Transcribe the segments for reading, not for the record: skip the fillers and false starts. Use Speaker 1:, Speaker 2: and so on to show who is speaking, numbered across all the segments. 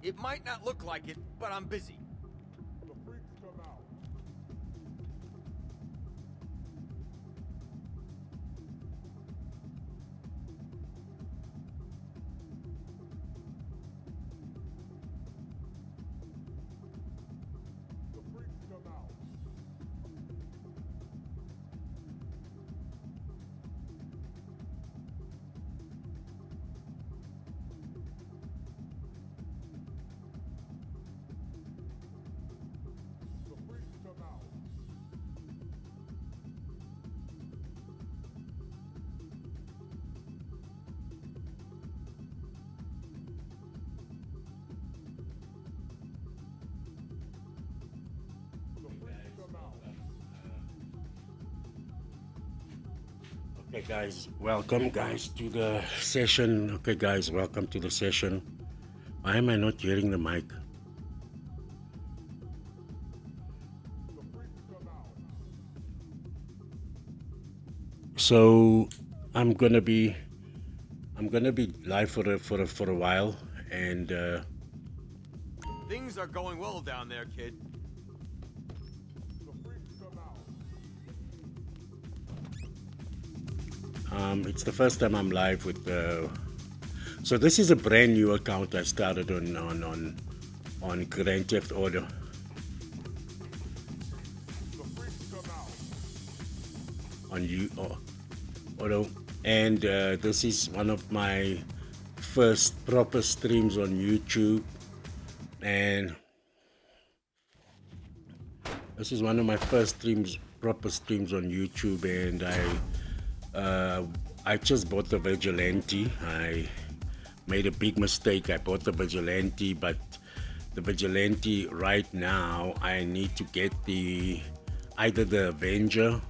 Speaker 1: It might not look like it, but I'm busy.
Speaker 2: The freaks come out. The freaks come out. The freaks come out. The freaks come out.
Speaker 3: Okay guys, welcome guys to the session. Okay guys, welcome to the session. Why am I not hearing the mic?
Speaker 2: The freaks come out.
Speaker 3: So I'm gonna be live for a while, and
Speaker 1: Things are going well down there, kid.
Speaker 2: The freaks come out.
Speaker 3: it's the first time I'm live with so this is a brand new account I started on Grand Theft Auto.
Speaker 2: The freaks come out.
Speaker 3: Auto, and this is one of my first proper streams on YouTube, and this is one of my first proper streams on YouTube, and I just bought the Vigilante. I made a big mistake. I bought the Vigilante, but the Vigilante right now I need to get either the Avenger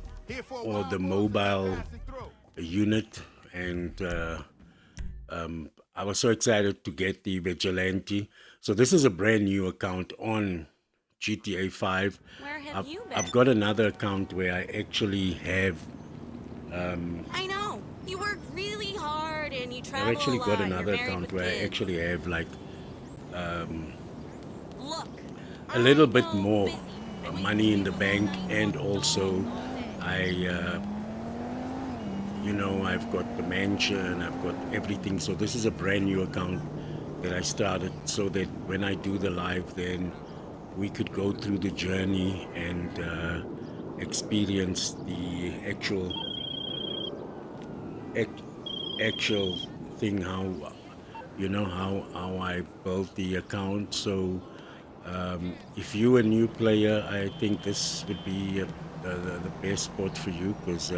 Speaker 3: or the mobile unit, and I was so excited to get the Vigilante. So this is a brand new account on GTA 5.
Speaker 4: Where have you been?
Speaker 3: I've got another account where I actually have
Speaker 4: I know. You work really hard and you travel
Speaker 3: I've actually
Speaker 4: a lot.
Speaker 3: got
Speaker 4: You're
Speaker 3: another
Speaker 4: married
Speaker 3: account
Speaker 4: with
Speaker 3: where I
Speaker 4: kids.
Speaker 3: actually have like
Speaker 4: Look,
Speaker 3: a little
Speaker 4: I'm
Speaker 3: bit
Speaker 4: all
Speaker 3: more
Speaker 4: busy.
Speaker 3: money in the bank, and also I've got the mansion, I've got everything. So this is a brand new account that I started, so that when I do the live, then we could go through the journey and experience the actual thing, how I built the account. So if you're a new player, I think this would be the best spot for you, because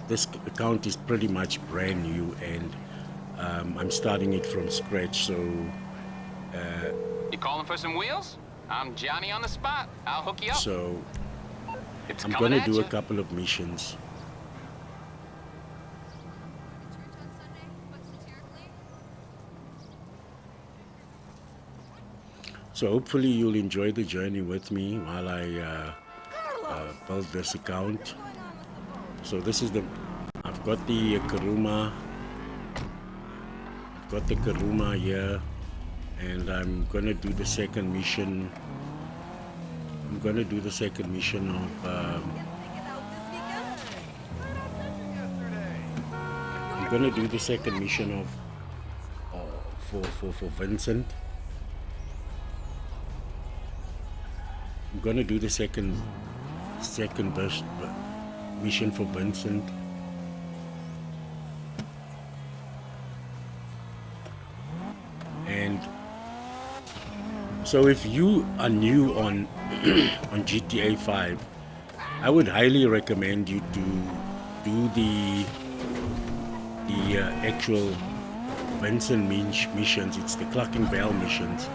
Speaker 3: this account is pretty much brand new, and I'm starting it from scratch. So
Speaker 5: You calling for some wheels? I'm Johnny on the spot. I'll hook you up.
Speaker 3: so
Speaker 5: It's
Speaker 3: I'm
Speaker 5: coming
Speaker 3: gonna
Speaker 5: at
Speaker 3: do
Speaker 5: you.
Speaker 3: a couple of missions. So hopefully you'll enjoy the journey with me while I build this account. So this is I've got the Karuma. I've got the Karuma here, and I'm gonna do the second mission. I'm gonna do the second mission of I'm gonna do the second mission of for Vincent. I'm gonna do the second mission for Vincent. And so if you are new on on GTA 5, I would highly recommend you to do the actual Vincent missions. It's the Clucking Bell missions,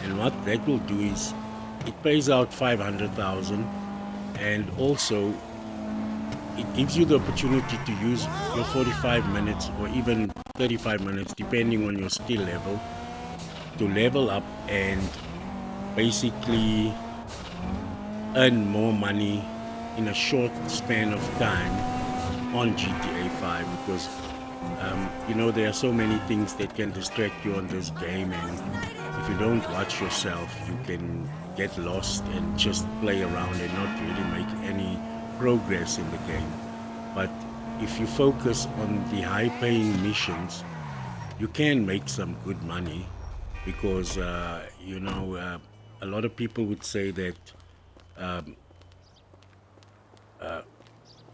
Speaker 3: and what that will do is it pays out 500,000, and also it gives you the opportunity to use your 45 minutes or even 35 minutes, depending on your skill level, to level up and basically earn more money in a short span of time on GTA 5 because you know there are so many things that can distract you on this game, and if you don't watch yourself you can get lost and just play around and not really make any progress in the game. But if you focus on the high paying missions you can make some good money because you know a lot of people would say that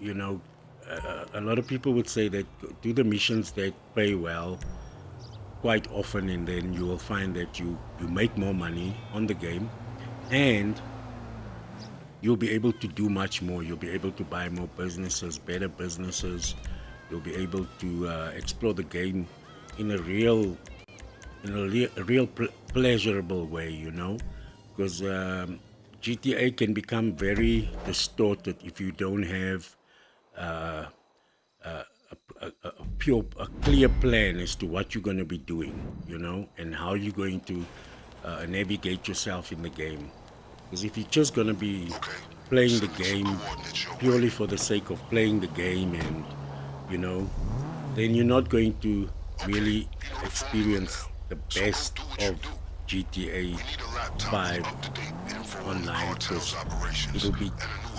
Speaker 3: you know a lot of people would say that do the missions that pay well quite often, and then you will find that you make more money on the game, and you'll be able to do much more. You'll be able to buy more businesses, better businesses. You'll be able to explore the game in a real pleasurable way, you know, because GTA can become very distorted if you don't have a clear plan as to what you're going to be doing, you know, and how you're going to navigate yourself in the game. Because if you're just going to be playing the game purely for the sake of playing the game, and you know, then you're not going to really experience the best of GTA 5 online, because it'll be,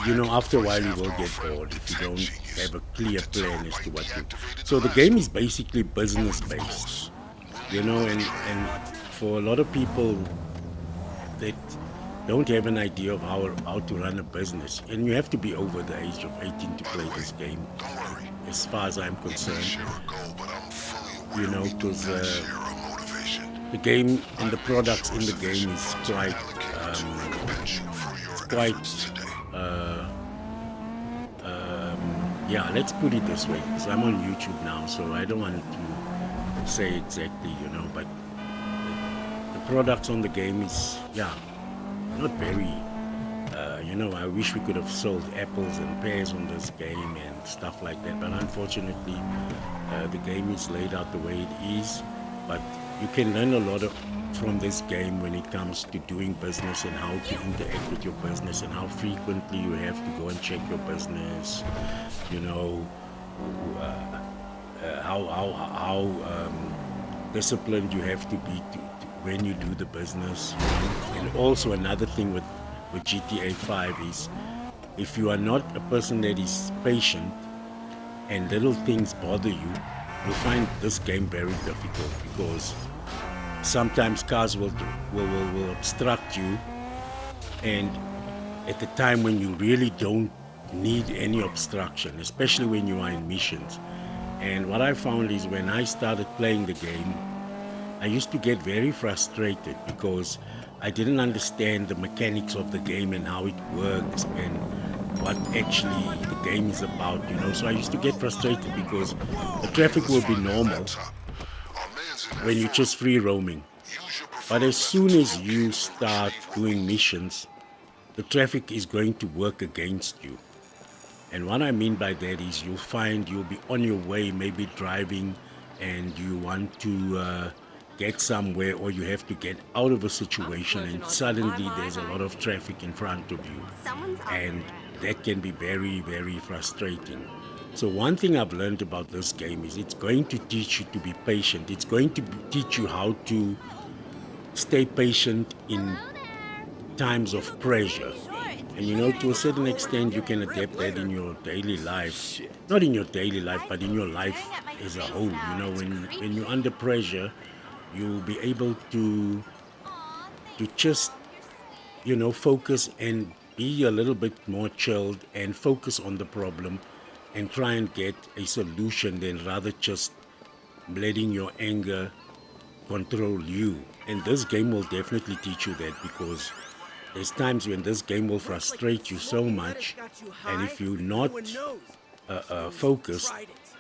Speaker 3: you know, after a while you will get bored if you don't have a clear plan as to what to. So the game is basically business based, you know, and for a lot of people that don't have an idea of how to run a business, and you have to be over the age of 18 to play this game, as far as I'm concerned, you know, because the game and the products in the game is quite yeah, let's put it this way, because I'm on YouTube now, so I don't want to say exactly, you know, but the products on the game is, yeah, not very, you know, I wish we could have sold apples and pears on this game and stuff like that, but unfortunately the game is laid out the way it is. But you can learn a lot from this game when it comes to doing business and how to interact with your business and how frequently you have to go and check your business, you know, how disciplined you have to be when you do the business, you know? And also another thing with GTA 5 is if you are not a person that is patient and little things bother you, you'll find this game very difficult, because sometimes cars will obstruct you, and at the time when you really don't need any obstruction, especially when you are in missions. And what I found is when I started playing the game, I used to get very frustrated because I didn't understand the mechanics of the game and how it works and what actually the game is about, you know. So I used to get frustrated because the traffic will be normal when you're just free roaming, but as soon as you start doing missions, the traffic is going to work against you. And what I mean by that is you'll find you'll be on your way, maybe driving, and you want to get somewhere, or you have to get out of a situation, and suddenly there's a lot of traffic in front of you, and that can be very, very frustrating. So one thing I've learned about this game is it's going to teach you to be patient. It's going to teach you how to stay patient in times of pressure. And you know, to a certain extent, you can adapt that in your daily life. Not in your daily life, but in your life as a whole. You know, when you're under pressure, you'll be able to just, you know, focus and be a little bit more chilled and focus on the problem and try and get a solution, then rather just letting your anger control you. And this game will definitely teach you that, because there's times when this game will frustrate you so much, and if you're not focused,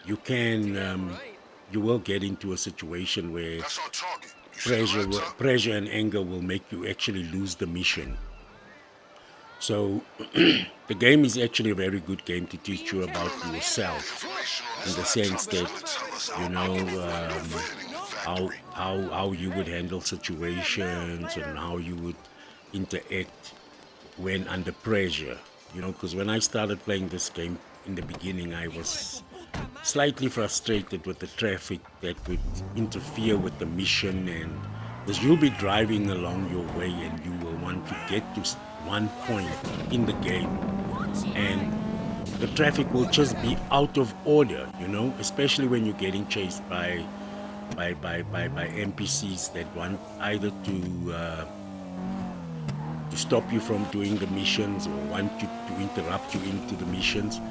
Speaker 3: you can you will get into a situation where pressure and anger will make you actually lose the mission. So the game is actually a very good game to teach you about yourself, in the sense that, you know, how you would handle situations and how you would interact when under pressure. you know, because when I started playing this game in the beginning, I was slightly frustrated with the traffic that would interfere with the mission, and because you'll be driving along your way and you will want to get to one point in the game, and the traffic will just be out of order, you know, especially when you're getting chased by NPCs that want either to stop you from doing the missions or want you to interrupt you into the missions.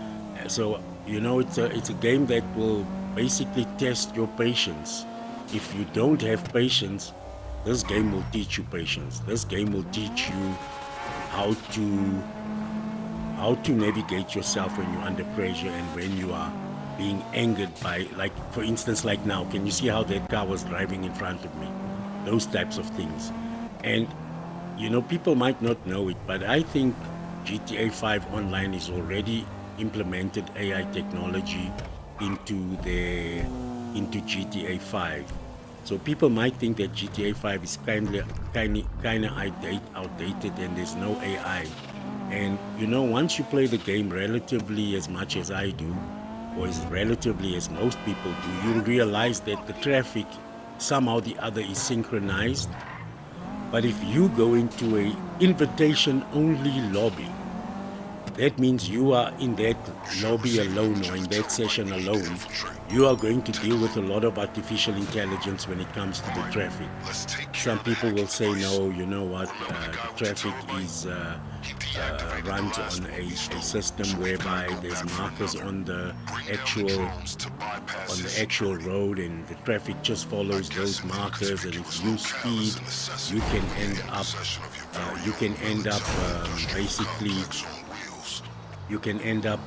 Speaker 3: So you know, it's a game that will basically test your patience. If you don't have patience, this game will teach you patience. This game will teach you how to navigate yourself when you're under pressure and when you are being angered by, like, for instance, like now, can you see how that car was driving in front of me? Those types of things. And you know, people might not know it, but I think GTA 5 Online is already implemented AI technology into GTA 5. So people might think that GTA 5 is kind of outdated and there's no AI. And you know, once you play the game relatively as much as I do, or as relatively as most people do, you'll realize that the traffic somehow or the other is synchronized. But if you go into a invitation-only lobby, that means you are in that lobby alone or in that session alone. You are going to deal with a lot of artificial intelligence when it comes to the traffic. Some people will say, no, you know what, the traffic is runs on a system whereby there's markers on the actual road, and the traffic just follows those markers, and if you speed, you can end up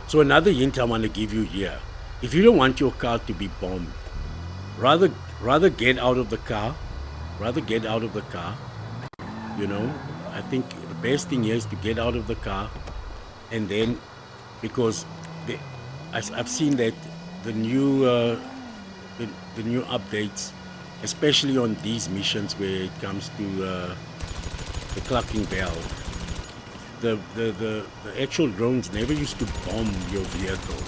Speaker 3: so another hint I want to give you here: if you don't want your car to be bombed, rather get out of the car, you know. I think the best thing here is to get out of the car, and then, because I've seen that the new updates, especially on these missions where it comes to the clucking bell, the actual drones never used to bomb your vehicle,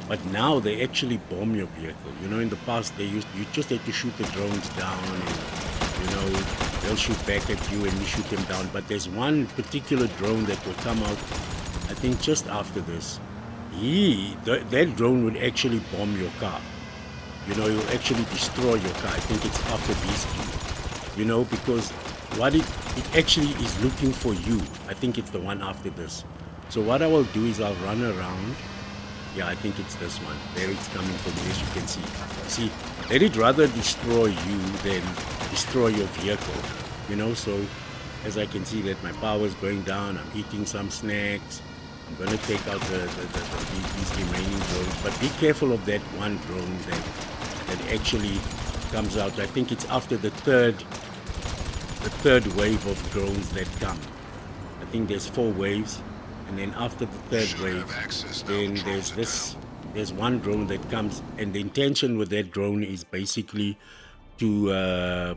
Speaker 3: but now they actually bomb your vehicle. You know, in the past you just had to shoot the drones down, and you know, they'll shoot back at you and you shoot them down. But there's one particular drone that will come out, I think just after this. That drone would actually bomb your car. You know, it will actually destroy your car. I think it's after these two. You know, because what it actually is looking for you. I think it's the one after this. So what I will do is I'll run around. Yeah, I think it's this one. There it's coming from, as you can see. See, let it rather destroy you than destroy your vehicle. You know, so as I can see that my power is going down, I'm eating some snacks. I'm going to take out these remaining drones. But be careful of that one drone that actually comes out. I think it's after the third wave of drones that come. I think there's 4 waves. And then after the third wave, then there's one drone that comes, and the intention with that drone is basically to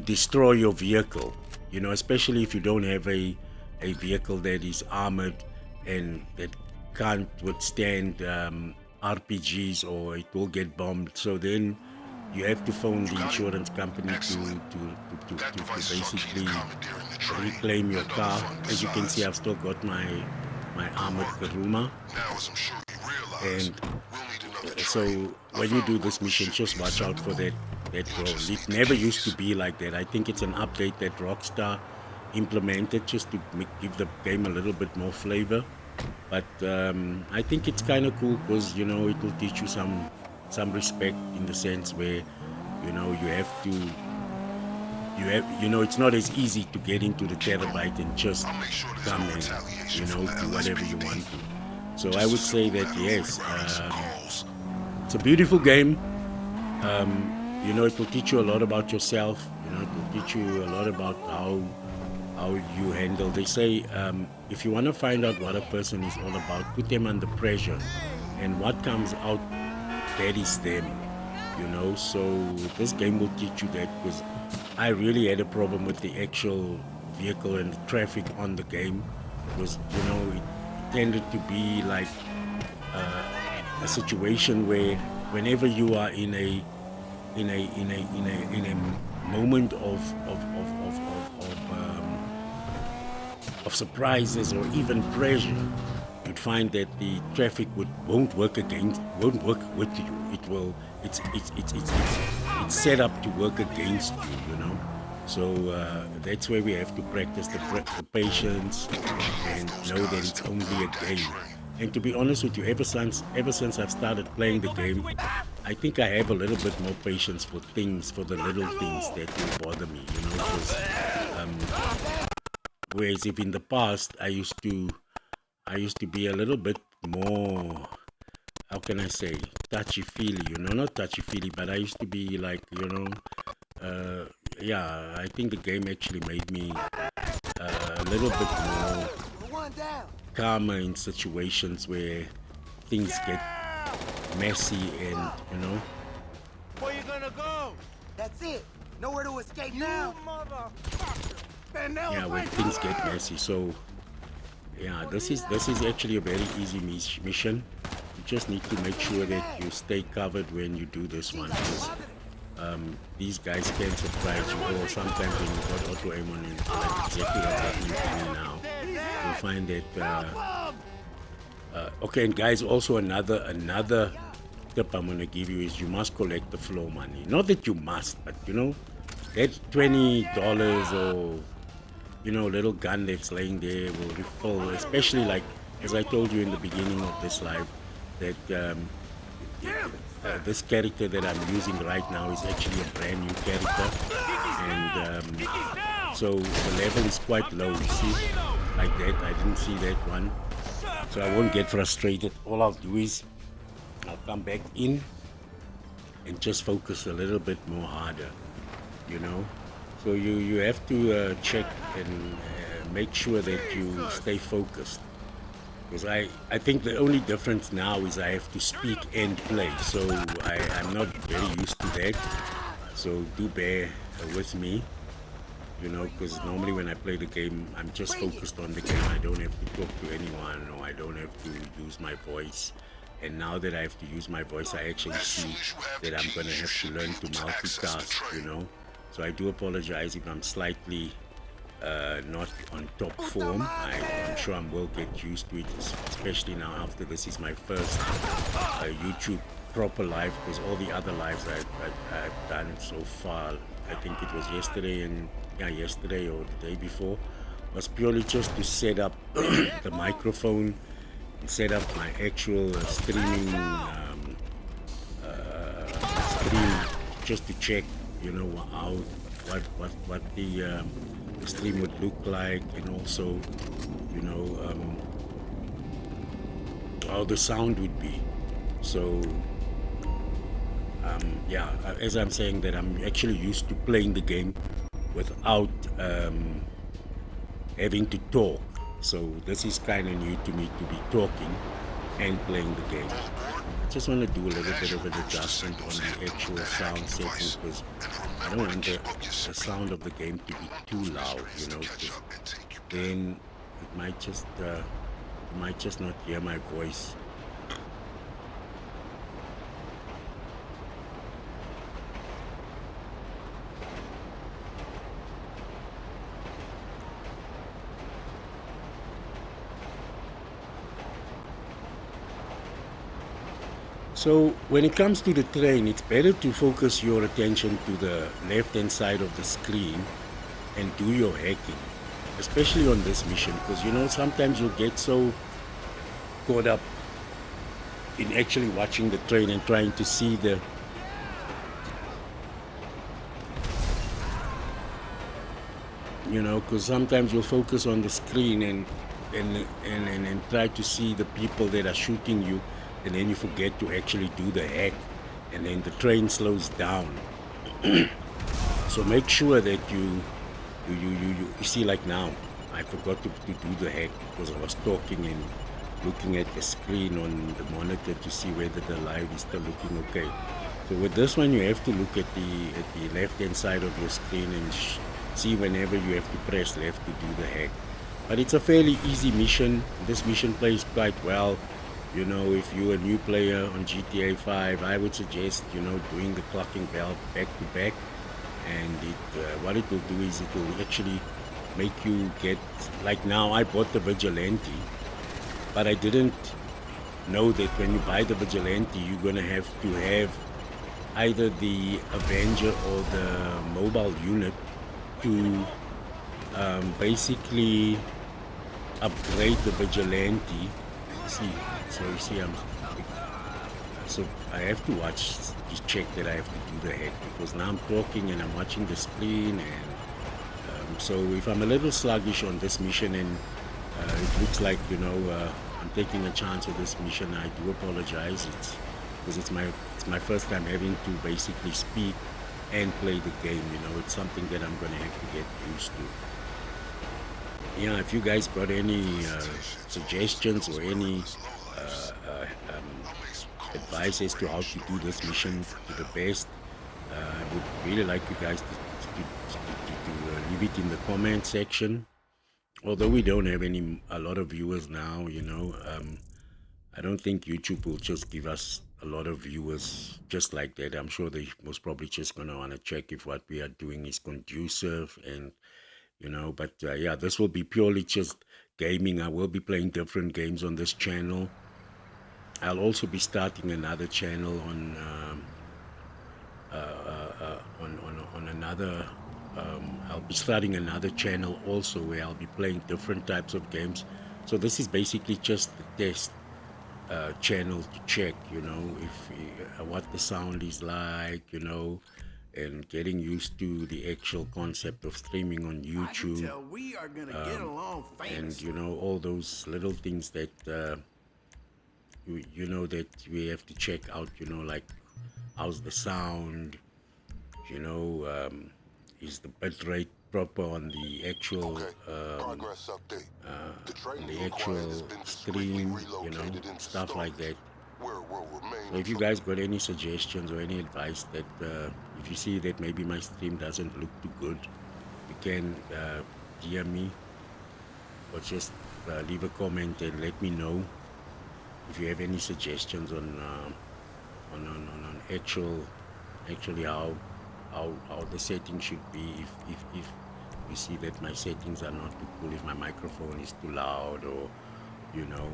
Speaker 3: destroy your vehicle. You know, especially if you don't have a vehicle that is armored and that can't withstand RPGs, or it will get bombed. So then you have to phone the insurance company to basically reclaim your car. As you can see, I've still got my armored Karuma. And so when you do this mission, just watch out for that drone. It never used to be like that. I think it's an update that Rockstar implemented just to give the game a little bit more flavor. But I think it's kind of cool because, you know, it will teach you some respect, in the sense where, you know, you know, it's not as easy to get into the terabyte and just come and, you know, do whatever you want to. So I would say that yes, it's a beautiful game. You know, it will teach you a lot about yourself. You know, it will teach you a lot about how you handle. They say if you want to find out what a person is all about, put them under pressure, and what comes out, that is them. You know, so this game will teach you that, because I really had a problem with the actual vehicle and the traffic on the game was, you know, it tended to be like a situation where whenever you are in a moment of surprises or even pressure, you'd find that the traffic won't work with you. It's set up to work against you, you know. So that's where we have to practice the patience and know that it's only a game. And to be honest with you, ever since I've started playing the game, I think I have a little bit more patience for the little things that will bother me, you know. Because whereas if in the past I used to be a little bit more, how can I say, touchy-feely, you know, not touchy-feely, but I used to be like, you know, yeah, I think the game actually made me a little bit more calmer in situations where things get messy and, you know.
Speaker 1: Where you gonna go?
Speaker 6: That's it. Nowhere to escape now.
Speaker 3: Yeah, when things get messy. So yeah, this is actually a very easy mission. You just need to make sure that you stay covered when you do this one, because these guys can surprise you. Or sometimes when you got auto aim on you, like exactly what's happening to me now, you'll find that okay. And guys, also another tip I'm gonna give you is you must collect the floor money. Not that you must, but you know, that $20 or, you know, little gun that's laying there will refill, especially like, as I told you in the beginning of this live, that this character that I'm using right now is actually a brand new character, and so the level is quite low, you see, like that. I didn't see that one, so I won't get frustrated. All I'll do is I'll come back in and just focus a little bit more harder, you know. So you have to check and make sure that you stay focused, because I think the only difference now is I have to speak and play, so I'm not very used to that, so do bear with me, you know, because normally when I play the game I'm just focused on the game. I don't have to talk to anyone, or I don't have to use my voice. And now that I have to use my voice, I actually see that I'm going to have to learn to multitask, you know. So I do apologize if I'm slightly not on top form. I'm sure I will get used to it, especially now after this is my first YouTube proper live, because all the other lives I've done so far, I think it was yesterday yesterday or the day before, was purely just to set up the microphone, set up my actual streaming stream, just to check, you know, how what the stream would look like, and also, you know, how the sound would be. So yeah, as I'm saying, that I'm actually used to playing the game without having to talk. So this is kind of new to me, to be talking and playing the game. I just want to do a little bit of an adjustment on the actual sound setting, because I don't want the sound of the game to be too loud, you know, then it might just not hear my voice. So when it comes to the train, it's better to focus your attention to the left-hand side of the screen and do your hacking, especially on this mission, because, you know, sometimes you'll get so caught up in actually watching the train and trying to see the because sometimes you'll focus on the screen and try to see the people that are shooting you, and then you forget to actually do the hack, and then the train slows down. So make sure that you see, like now I forgot to do the hack because I was talking and looking at the screen on the monitor to see whether the live is still looking okay. So with this one, you have to look at the left hand side of your screen and see whenever you have to press left to do the hack. But it's a fairly easy mission. This mission plays quite well. You know, if you're a new player on GTA 5, I would suggest, you know, doing the clocking bell back to back. And what it will do is it will actually make you get, like now I bought the Vigilante, but I didn't know that when you buy the Vigilante, you're going to have either the Avenger or the mobile unit to basically upgrade the Vigilante. See, so you see, so I have to watch to check that I have to do the hack, because now I'm talking and I'm watching the screen, and so if I'm a little sluggish on this mission and it looks like, you know, I'm taking a chance with this mission, I do apologize. It's because it's my first time having to basically speak and play the game. You know, it's something that I'm gonna have to get used to. Yeah, if you guys got any suggestions or any advice as to how to do this mission to the best, I would really like you guys to leave it in the comment section. Although we don't have a lot of viewers now, you know, I don't think YouTube will just give us a lot of viewers just like that. I'm sure they most probably just gonna want to check if what we are doing is conducive, and you know, but yeah, this will be purely just gaming. I will be playing different games on this channel. I'll also be starting another channel on another. I'll be starting another channel also where I'll be playing different types of games. So this is basically just the test channel to check, you know, if what the sound is like, you know, and getting used to the actual concept of streaming on YouTube.
Speaker 1: I can tell we are gonna get along
Speaker 3: And you know, all those little things that you know, that we have to check out, you know, like how's the sound, you know, is the bit rate proper on the actual
Speaker 2: Progress update. The train
Speaker 3: the
Speaker 2: you acquired has
Speaker 3: actual
Speaker 2: been discreetly
Speaker 3: stream, you
Speaker 2: relocated
Speaker 3: know,
Speaker 2: into
Speaker 3: stuff like
Speaker 2: storage,
Speaker 3: that.
Speaker 2: where it will remain
Speaker 3: So if you
Speaker 2: until
Speaker 3: guys got any suggestions or any advice that if you see that maybe my stream doesn't look too good, you can DM me or just leave a comment and let me know if you have any suggestions on actually how the settings should be, if you see that my settings are not too cool, if my microphone is too loud, or you know,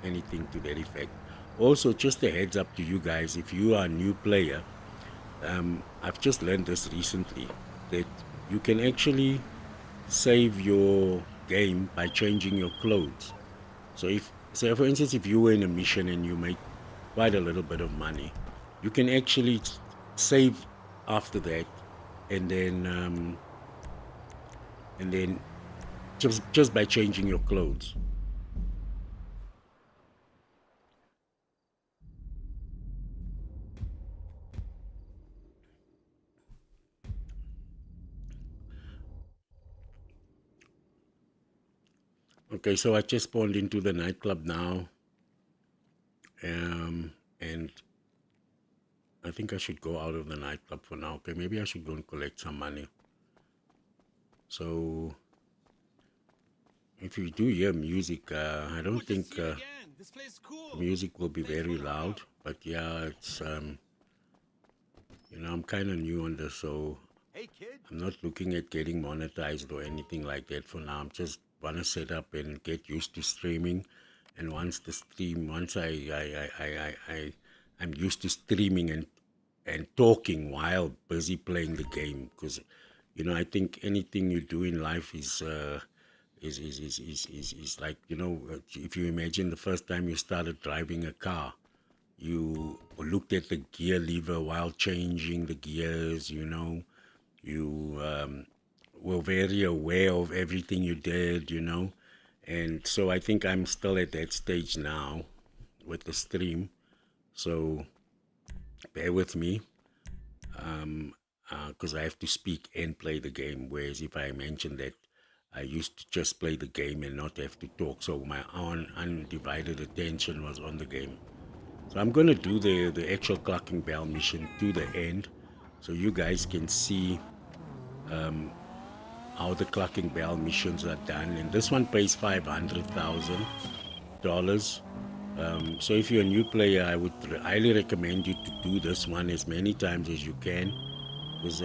Speaker 3: anything to that effect. Also, just a heads up to you guys, if you are a new player, I've just learned this recently, that you can actually save your game by changing your clothes. So for instance, if you were in a mission and you make quite a little bit of money, you can actually save after that, and then just by changing your clothes. Okay, so I just spawned into the nightclub now, and I think I should go out of the nightclub for now. Okay, maybe I should go and collect some money. So if you do hear music, I don't think
Speaker 1: This place is cool.
Speaker 3: music will be very loud, but yeah, it's you know, I'm kind of new on this, so
Speaker 1: Hey kid.
Speaker 3: I'm not looking at getting monetized or anything like that for now. I'm just want to set up and get used to streaming, and once I'm used to streaming and talking while busy playing the game, because you know, I think anything you do in life is like, you know, if you imagine the first time you started driving a car, you looked at the gear lever while changing the gears, you know, you were very aware of everything you did, you know. And so I think I'm still at that stage now with the stream, so bear with me, because I have to speak and play the game, whereas if I mention that I used to just play the game and not have to talk, so my undivided attention was on the game. So I'm going to do the actual clocking bell mission to the end, so you guys can see how the clocking bell missions are done, and this one pays $500,000. So if you're a new player, I would highly recommend you to do this one as many times as you can, because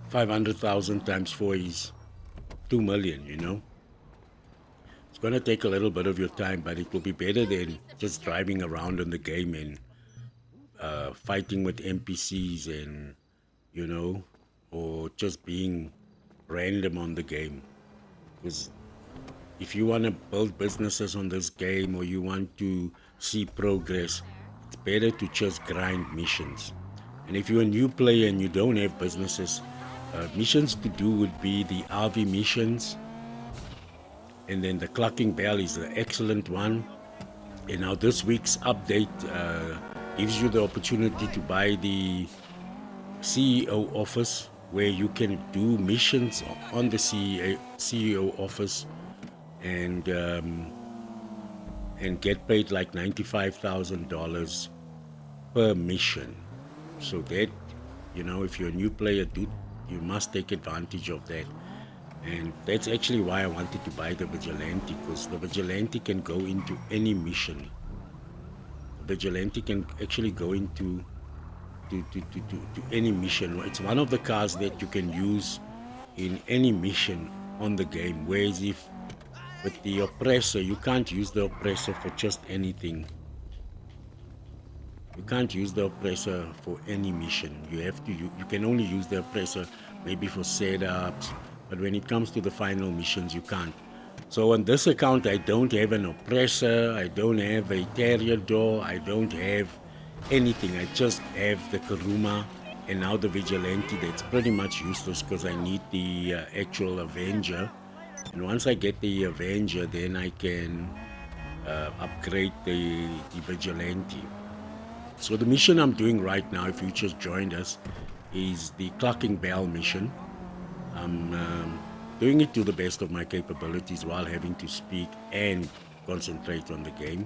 Speaker 3: 500,000 times 4 is 2 million, you know. It's going to take a little bit of your time, but it will be better than just driving around in the game and fighting with NPCs and, you know, or just being random on the game. Because if you want to build businesses on this game, or you want to see progress, it's better to just grind missions. And if you're a new player and you don't have businesses, missions to do would be the RV missions, and then the clocking bell is an excellent one. And now this week's update gives you the opportunity to buy the CEO office, where you can do missions on the CEO office and get paid like $95,000 per mission. So that, you know, if you're a new player, you must take advantage of that. And that's actually why I wanted to buy the Vigilante, because the Vigilante can go into any mission. The Vigilante can actually go into to any mission. It's one of the cars that you can use in any mission on the game. Whereas if with the Oppressor, you can't use the Oppressor for just anything. You can't use the Oppressor for any mission. You can only use the Oppressor maybe for setups, but when it comes to the final missions, you can't. So on this account, I don't have an Oppressor, I don't have a Terrier Door, I don't have anything. I just have the Karuma and now the Vigilante. That's pretty much useless because I need the actual Avenger. And once I get the Avenger, then I can upgrade the Vigilante. So the mission I'm doing right now, if you just joined us, is the clocking bell mission. I'm doing it to the best of my capabilities while having to speak and concentrate on the game.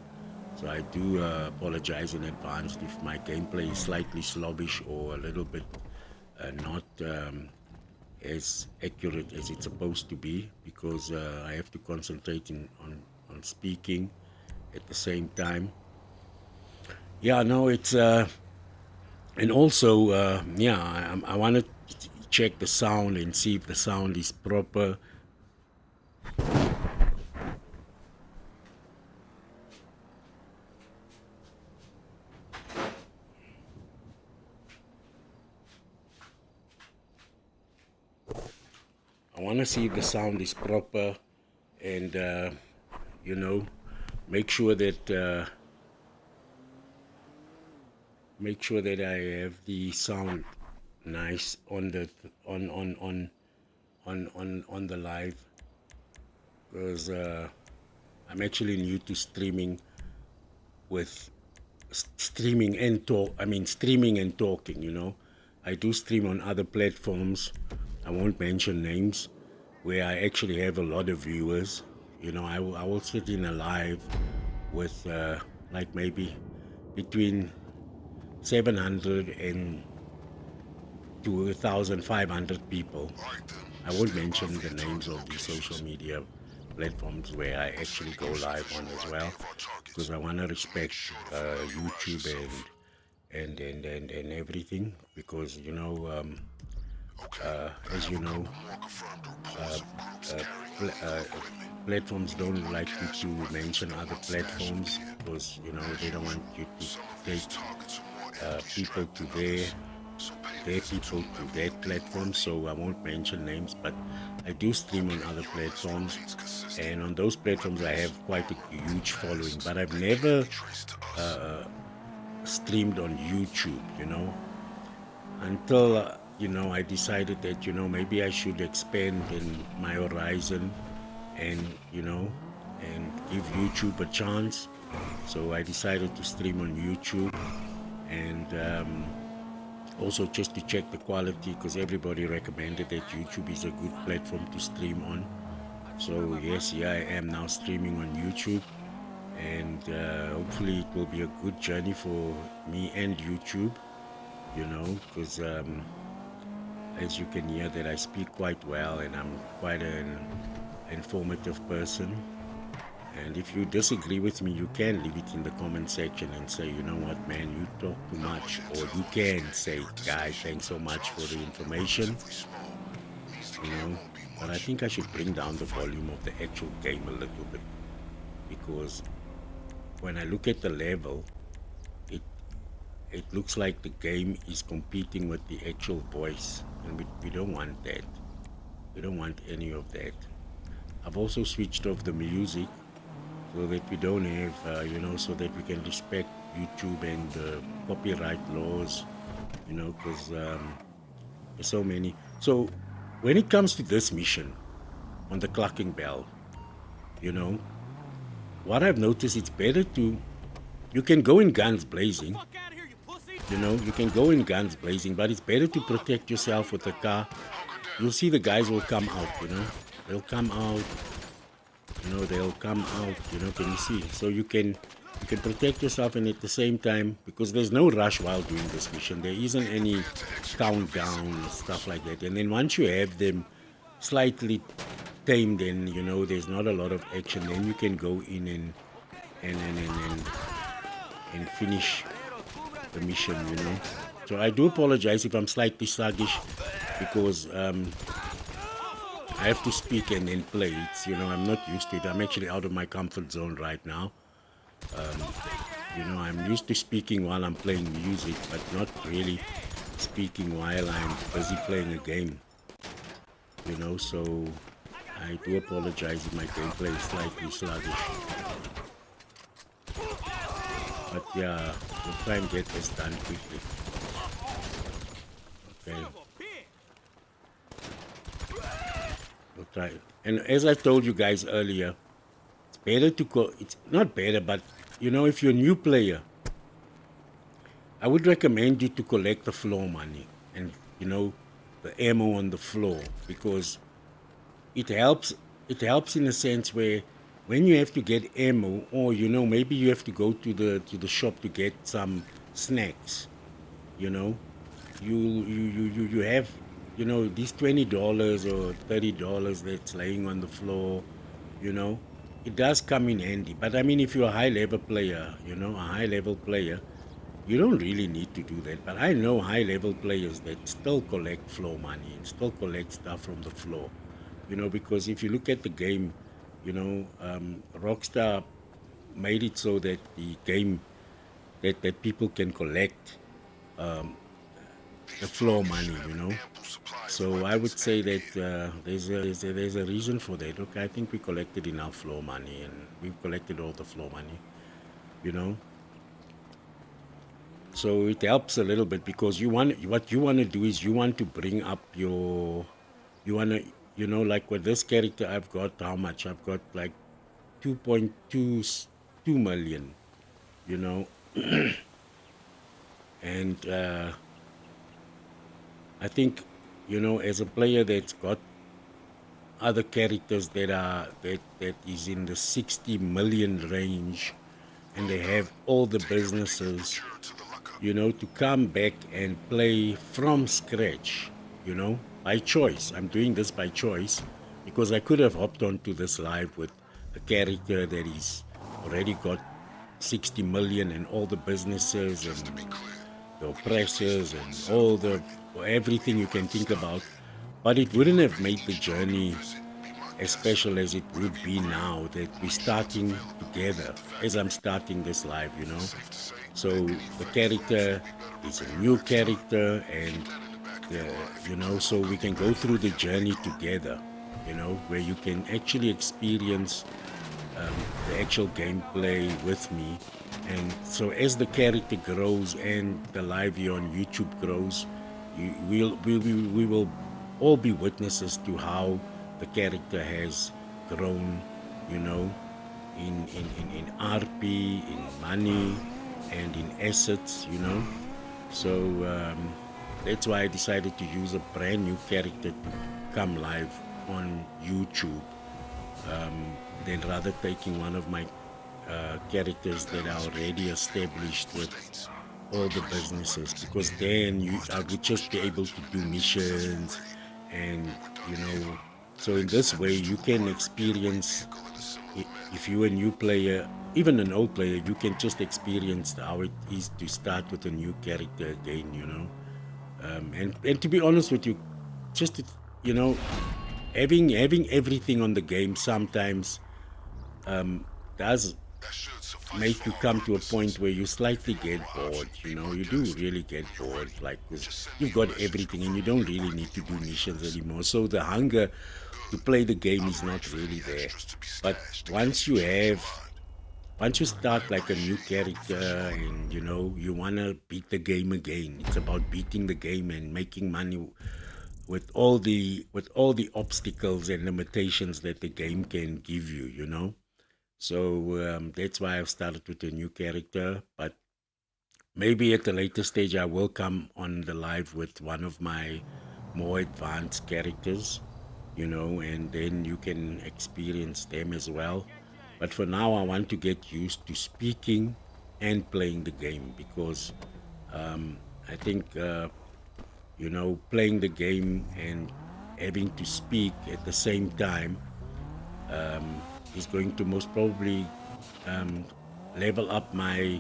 Speaker 3: So I do apologize in advance if my gameplay is slightly slobbish or a little bit not as accurate as it's supposed to be, because I have to concentrate on speaking at the same time. Yeah, no, it's and also I want to check the sound and see if the sound is proper. I want to see if the sound is proper, and you know, make sure that I have the sound nice on the on the live, because I'm actually new to streaming and talking, you know. I do stream on other platforms, I won't mention names, where I actually have a lot of viewers. You know, I will sit in a live with like maybe between 700 and to 1,500 people. I won't mention the names of the social media platforms where I actually go live on as well, because I want to respect YouTube and everything, because, you know, as you know, platforms don't like you to mention other platforms, because, you know, they don't want you to take people to their people to that platform. So I won't mention names, but I do stream on other platforms, and on those platforms I have quite a huge following, but I've never streamed on YouTube, you know, until you know, I decided that, you know, maybe I should expand in my horizon and, you know, and give YouTube a chance. So I decided to stream on YouTube, and also just to check the quality, because everybody recommended that YouTube is a good platform to stream on. So yes, here I am now streaming on YouTube, and hopefully it will be a good journey for me and YouTube, you know, because as you can hear, that I speak quite well and I'm quite an informative person. And if you disagree with me, you can leave it in the comment section and say, you know what, man, you talk too much. Or you can say, guys, thanks so much for the information. You know, but I think I should bring down the volume of the actual game a little bit, because when I look at the level, it looks like the game is competing with the actual voice, and we don't want that. We don't want any of that. I've also switched off the music so that we don't have, you know, so that we can respect YouTube and copyright laws, you know, because there's so many. So when it comes to this mission on the clucking bell, you know, what I've noticed, it's better to, you can go in guns blazing, you know, you can go in guns blazing, but it's better to protect yourself with a car. You'll see the guys will come out, you know, they'll come out, you know, they'll come out, you know, can you see? So you can protect yourself, and at the same time, because there's no rush while doing this mission, there isn't any countdown, stuff like that. And then once you have them slightly tamed, and you know, there's not a lot of action, then you can go in and finish the mission, you know. So I do apologize if I'm slightly sluggish, because I have to speak and then play. It's, you know, I'm not used to it. I'm actually out of my comfort zone right now. You know, I'm used to speaking while I'm playing music, but not really speaking while I'm busy playing a game. You know, so I do apologize if my gameplay is slightly sluggish. But yeah, we'll try and get this done quickly. Okay. We'll try. And as I told you guys earlier, it's better to go. It's not better, but you know, if you're a new player, I would recommend you to collect the floor money and, you know, the ammo on the floor, because it helps. It helps in a sense where when you have to get ammo, or you know, maybe you have to go to the shop to get some snacks, you know, you have, you know, these $20 or $30 that's laying on the floor, you know, it does come in handy. But I mean, if you're a high level player, you know, a high level player, you don't really need to do that. But I know high level players that still collect floor money and still collect stuff from the floor, you know, because if you look at the game, you know, Rockstar made it so that the game, that people can collect the floor money, you know. So I would say that there's a reason for that. Okay, I think we collected enough floor money, and we've collected all the floor money, you know. So it helps a little bit, because what you want to do is you want to bring up your, you want to, you know, like with this character I've got, how much? I've got like 2.22 million, you know. And I think, you know, as a player that's got other characters that is in the 60 million range, and they have all the businesses, you know, to come back and play from scratch, you know, by choice. I'm doing this by choice, because I could have hopped onto this live with a character that is already got 60 million and all the businesses and the oppressors and all the, everything you can think about, but it wouldn't have made the journey as special as it would be now that we're starting together, as I'm starting this live, you know. So the character is a new character, and you know, so we can go through the journey together, you know, where you can actually experience the actual gameplay with me. And so as the character grows and the live here on YouTube grows, we will all be witnesses to how the character has grown, you know, in RP, in money, and in assets, you know. So that's why I decided to use a brand new character to come live on YouTube, than rather taking one of my characters that are already established with all the businesses, because then I would just be able to do missions, and you know, so in this way you can experience, if you're a new player, even an old player, you can just experience how it is to start with a new character again, you know. And to be honest with you, just you know, having everything on the game sometimes does make you come to a point where you slightly get bored. You know, you do really get bored, like, 'cause you've got everything and you don't really need to do missions anymore. So the hunger to play the game is not really there. But once you start like a new character, and you know you want to beat the game again, it's about beating the game and making money with all the obstacles and limitations that the game can give you, you know. So that's why I've started with a new character. But maybe at a later stage, I will come on the live with one of my more advanced characters, you know, and then you can experience them as well. But for now, I want to get used to speaking and playing the game, because I think, you know, playing the game and having to speak at the same time is going to most probably level up my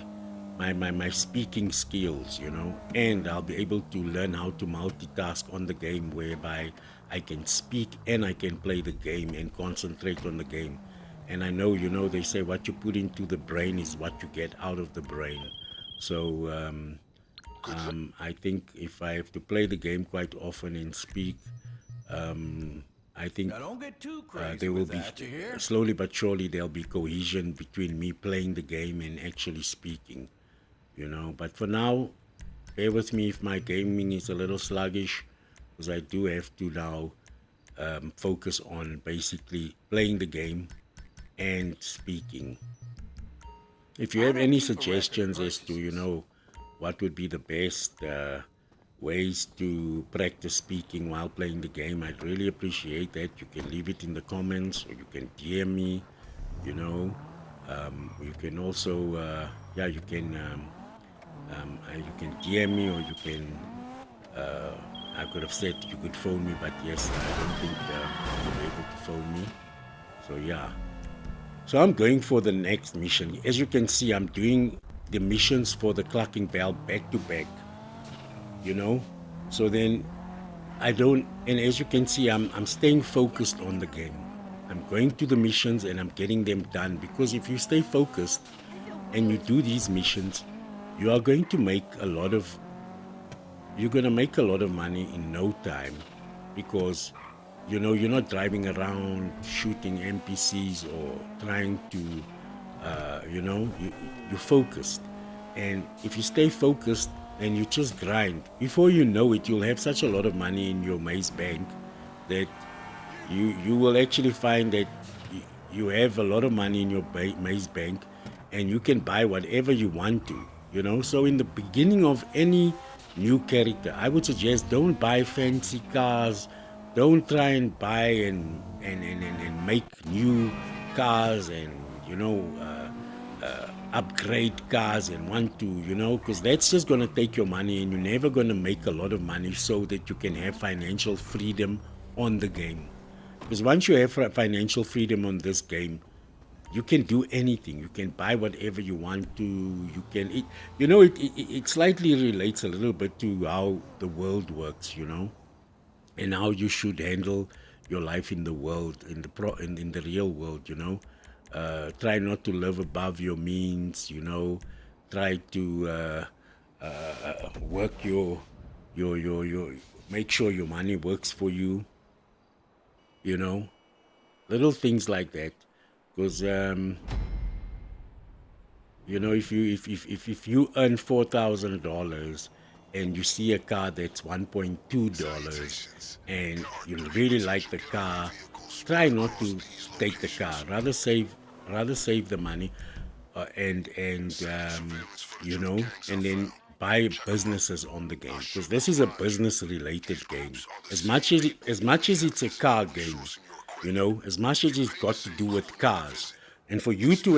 Speaker 3: speaking skills, you know, and I'll be able to learn how to multitask on the game, whereby I can speak and I can play the game and concentrate on the game. And I know, you know, they say what you put into the brain is what you get out of the brain. So I think if I have to play the game quite often and speak, I think
Speaker 1: Now don't get too crazy
Speaker 3: there will
Speaker 1: with
Speaker 3: be,
Speaker 1: that, you hear?
Speaker 3: slowly but surely, there'll be cohesion between me playing the game and actually speaking, you know. But for now, bear with me if my gaming is a little sluggish, because I do have to now focus on basically playing the game and speaking. If you have any suggestions as to, you know, what would be the best ways to practice speaking while playing the game, I'd really appreciate that. You can leave it in the comments, or you can DM me, you know. You can also, yeah, you can DM me, or you can, I could have said you could phone me, but yes, I don't think you'll be able to phone me. So yeah. So I'm going for the next mission. As you can see, I'm doing the missions for the Clucking Bell back to back, you know. So then I don't, and as you can see, I'm staying focused on the game. I'm going to the missions and I'm getting them done, because if you stay focused and you do these missions, you are going to make a lot of, you're going to make a lot of money in no time, because you know you're not driving around shooting NPCs or trying to you know, you're focused. And if you stay focused and you just grind, before you know it, you'll have such a lot of money in your maze bank that you will actually find that you have a lot of money in your maze bank, and you can buy whatever you want to, you know. So in the beginning of any new character, I would suggest don't buy fancy cars, don't try and buy and make new cars, and you know, upgrade cars and want to, you know, because that's just going to take your money, and you're never going to make a lot of money so that you can have financial freedom on the game. Because once you have financial freedom on this game, you can do anything. You can buy whatever you want to. You can, you know, it slightly relates a little bit to how the world works, you know, and how you should handle your life in the world, in the real world, you know. Try not to live above your means, you know. Try to work your make sure your money works for you, you know. Little things like that, because you know, if you earn $4,000 and you see a car that's $1.2 and you really like the car, try not to take the car. Rather save the money, and you know, and then buy businesses on the game, because this is a business related game. As much as it's a car game, you know, as much as it's got to do with cars, and for you to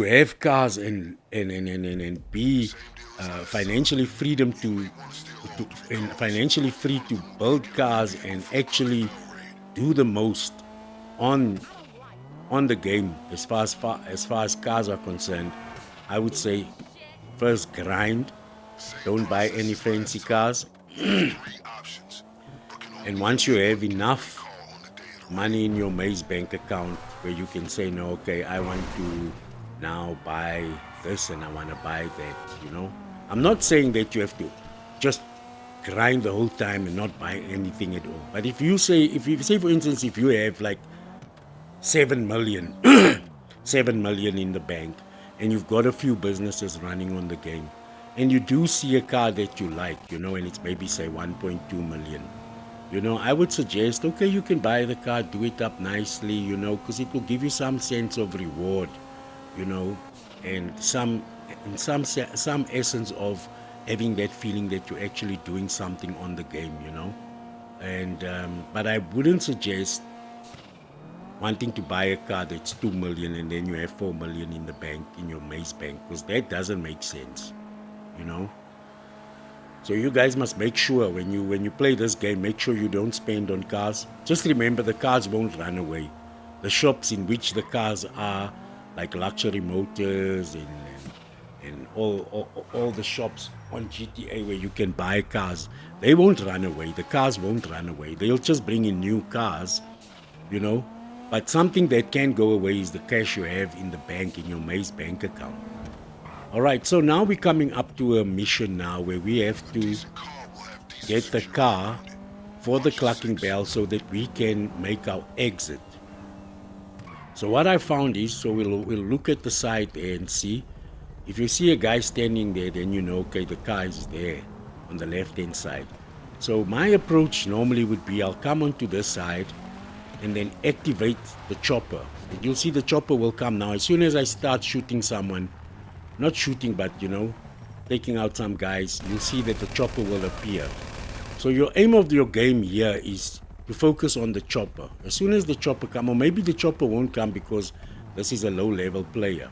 Speaker 3: have cars and be financially freedom and financially free to build cars and actually do the most on the game as far as cars are concerned, I would say first grind. Don't buy any fancy cars. And once you have enough money in your Maze bank account where you can say, no, okay, I want to now buy this and I want to buy that, you know. I'm not saying that you have to just grind the whole time and not buy anything at all. But if you say for instance, if you have like 7 million, 7 million in the bank and you've got a few businesses running on the game and you do see a car that you like, you know, and it's maybe say 1.2 million, you know, I would suggest, okay, you can buy the car, do it up nicely, you know, because it will give you some sense of reward, you know, and some essence of having that feeling that you're actually doing something on the game, you know. And but I wouldn't suggest wanting to buy a car that's 2 million and then you have 4 million in the bank, in your Maze bank, because that doesn't make sense, you know. So you guys must make sure when you play this game, make sure you don't spend on cars. Just remember, the cars won't run away. The shops in which the cars are, like Luxury Motors and all the shops on GTA where you can buy cars, they won't run away. The cars won't run away. They'll just bring in new cars, you know. But something that can go away is the cash you have in the bank, in your Maze bank account. All right, so now we're coming up to a mission now where we have to get the car for the clucking bell so that we can make our exit. So what I found is, so we'll look at the side there and see. If you see a guy standing there, then you know, okay, the car is there on the left-hand side. So my approach normally would be, I'll come onto this side and then activate the chopper. And you'll see the chopper will come now. As soon as I start shooting someone, not shooting, but, you know, taking out some guys, you'll see that the chopper will appear. So your aim of your game here is to focus on the chopper. As soon as the chopper comes, or maybe the chopper won't come because this is a low-level player,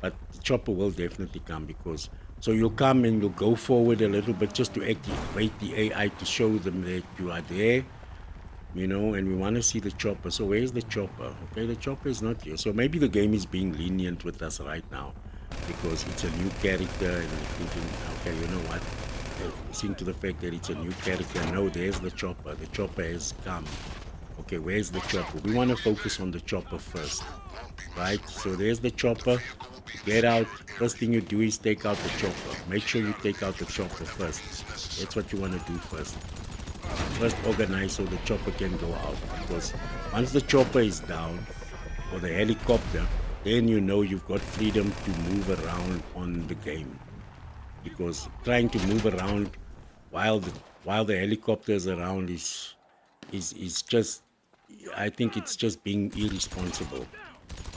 Speaker 3: but the chopper will definitely come because, so you'll come and you'll go forward a little bit just to activate the AI to show them that you are there, you know, and we want to see the chopper. So where's the chopper? Okay, the chopper is not here. So maybe the game is being lenient with us right now because it's a new character and we're thinking, okay, you know what, seeing to the fact that it's a new character. No, there's the chopper. The chopper has come. Okay, where's the chopper? We want to focus on the chopper first, right? So there's the chopper. Get out. First thing you do is take out the chopper. Make sure you take out the chopper first. That's what you want to do first. First organize so the chopper can go out, because once the chopper is down, or the helicopter, then you know you've got freedom to move around on the game. Because trying to move around while the helicopter is around is just, I think it's just being irresponsible,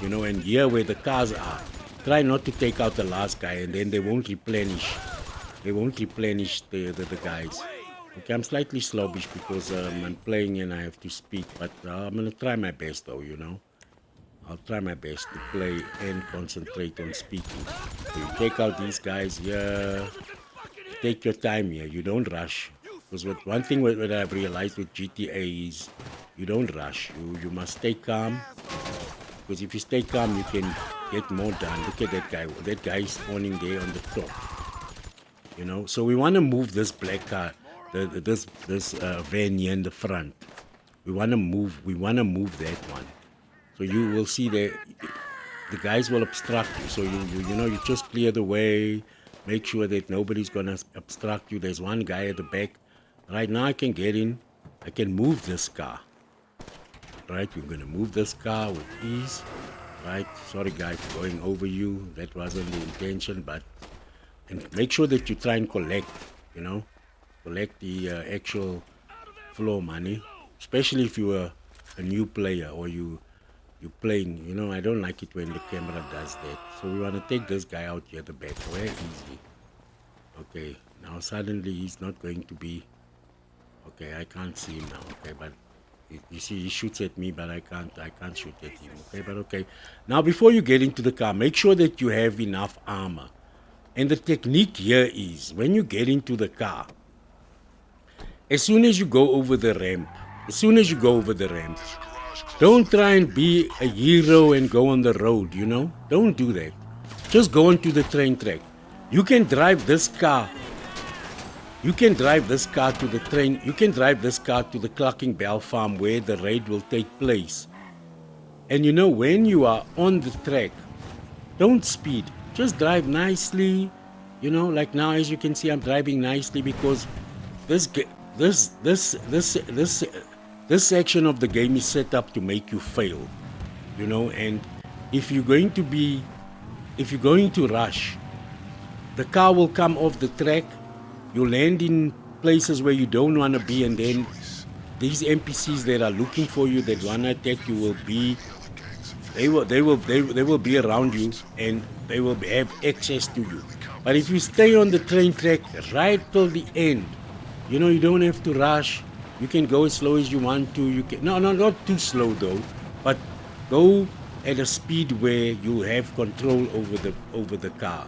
Speaker 3: you know. And here where the cars are, try not to take out the last guy, and then they won't replenish the guys. Okay, I'm slightly sluggish because I'm playing and I have to speak, but I'm gonna try my best though, you know. I'll try my best to play and concentrate on speaking. So you take out these guys here. Take your time here. You don't rush. Because one thing that I've realized with GTA is you don't rush. You must stay calm. Because if you stay calm, you can get more done. Look at that guy. That guy is spawning there on the top. You know. So we want to move this black car, this van here in the front. We want to move that one. So you will see that the guys will obstruct you. So you know, you just clear the way. Make sure that nobody's gonna obstruct you. There's one guy at the back. Right now I can get in. I can move this car. Right, we're gonna move this car with ease. Right, sorry guys for going over you. That wasn't the intention, but and make sure that you try and collect. You know, collect the actual floor money, especially if you are a new player or you're playing, you know. I don't like it when the camera does that. So we want to take this guy out here at the back. Where is he? Okay, now suddenly he's not going to be. Okay, I can't see him now. Okay, but you see he shoots at me, but I can't shoot at him. Okay, but okay. Now before you get into the car, make sure that you have enough armor. And the technique here is when you get into the car, as soon as you go over the ramp, don't try and be a hero and go on the road, you know? Don't do that. Just go onto the train track. You can drive this car. You can drive this car to the train. You can drive this car to the Clucking Bell farm where the raid will take place. And you know, when you are on the track, don't speed. Just drive nicely. You know, like now, as you can see, I'm driving nicely because this section of the game is set up to make you fail. You know, and if you're going to rush, the car will come off the track. You land in places where you don't want to be, and then these NPCs that are looking for you, that want to attack you, will be. They will be around you, and they will have access to you. But if you stay on the train track right till the end, you know, you don't have to rush. You can go as slow as you want to. You can not too slow though, but go at a speed where you have control over the car,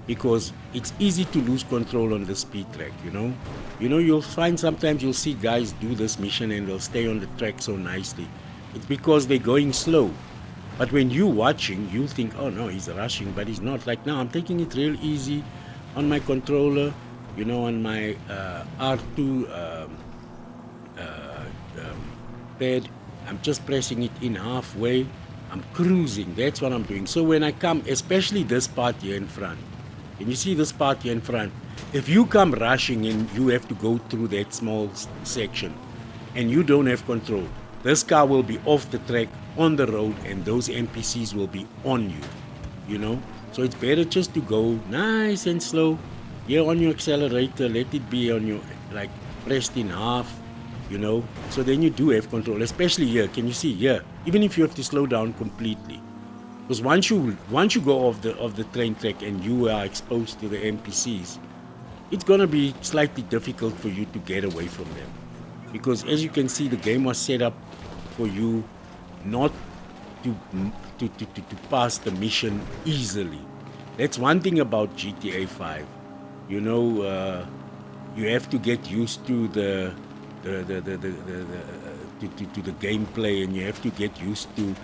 Speaker 3: because it's easy to lose control on the speed track. You know, you'll find sometimes you'll see guys do this mission and they'll stay on the track so nicely. It's because they're going slow. But when you're watching, you think, oh no, he's rushing, but he's not. Like now, I'm taking it real easy on my controller, you know, on my R2 pad. I'm just pressing it in halfway. I'm cruising. That's what I'm doing. So when I come, especially this part here in front, and you see this part here in front, if you come rushing in, you have to go through that small section, and you don't have control. This car will be off the track on the road, and those NPCs will be on you, you know. So it's better just to go nice and slow. Here on your accelerator, let it be on your, like, pressed in half, you know. So then you do have control, especially here. Can you see here? Even if you have to slow down completely, because once you go off the train track and you are exposed to the NPCs, it's gonna be slightly difficult for you to get away from them. Because as you can see, the game was set up for you not to pass the mission easily. That's one thing about GTA 5. You know, you have to get used to the gameplay, and you have to get used to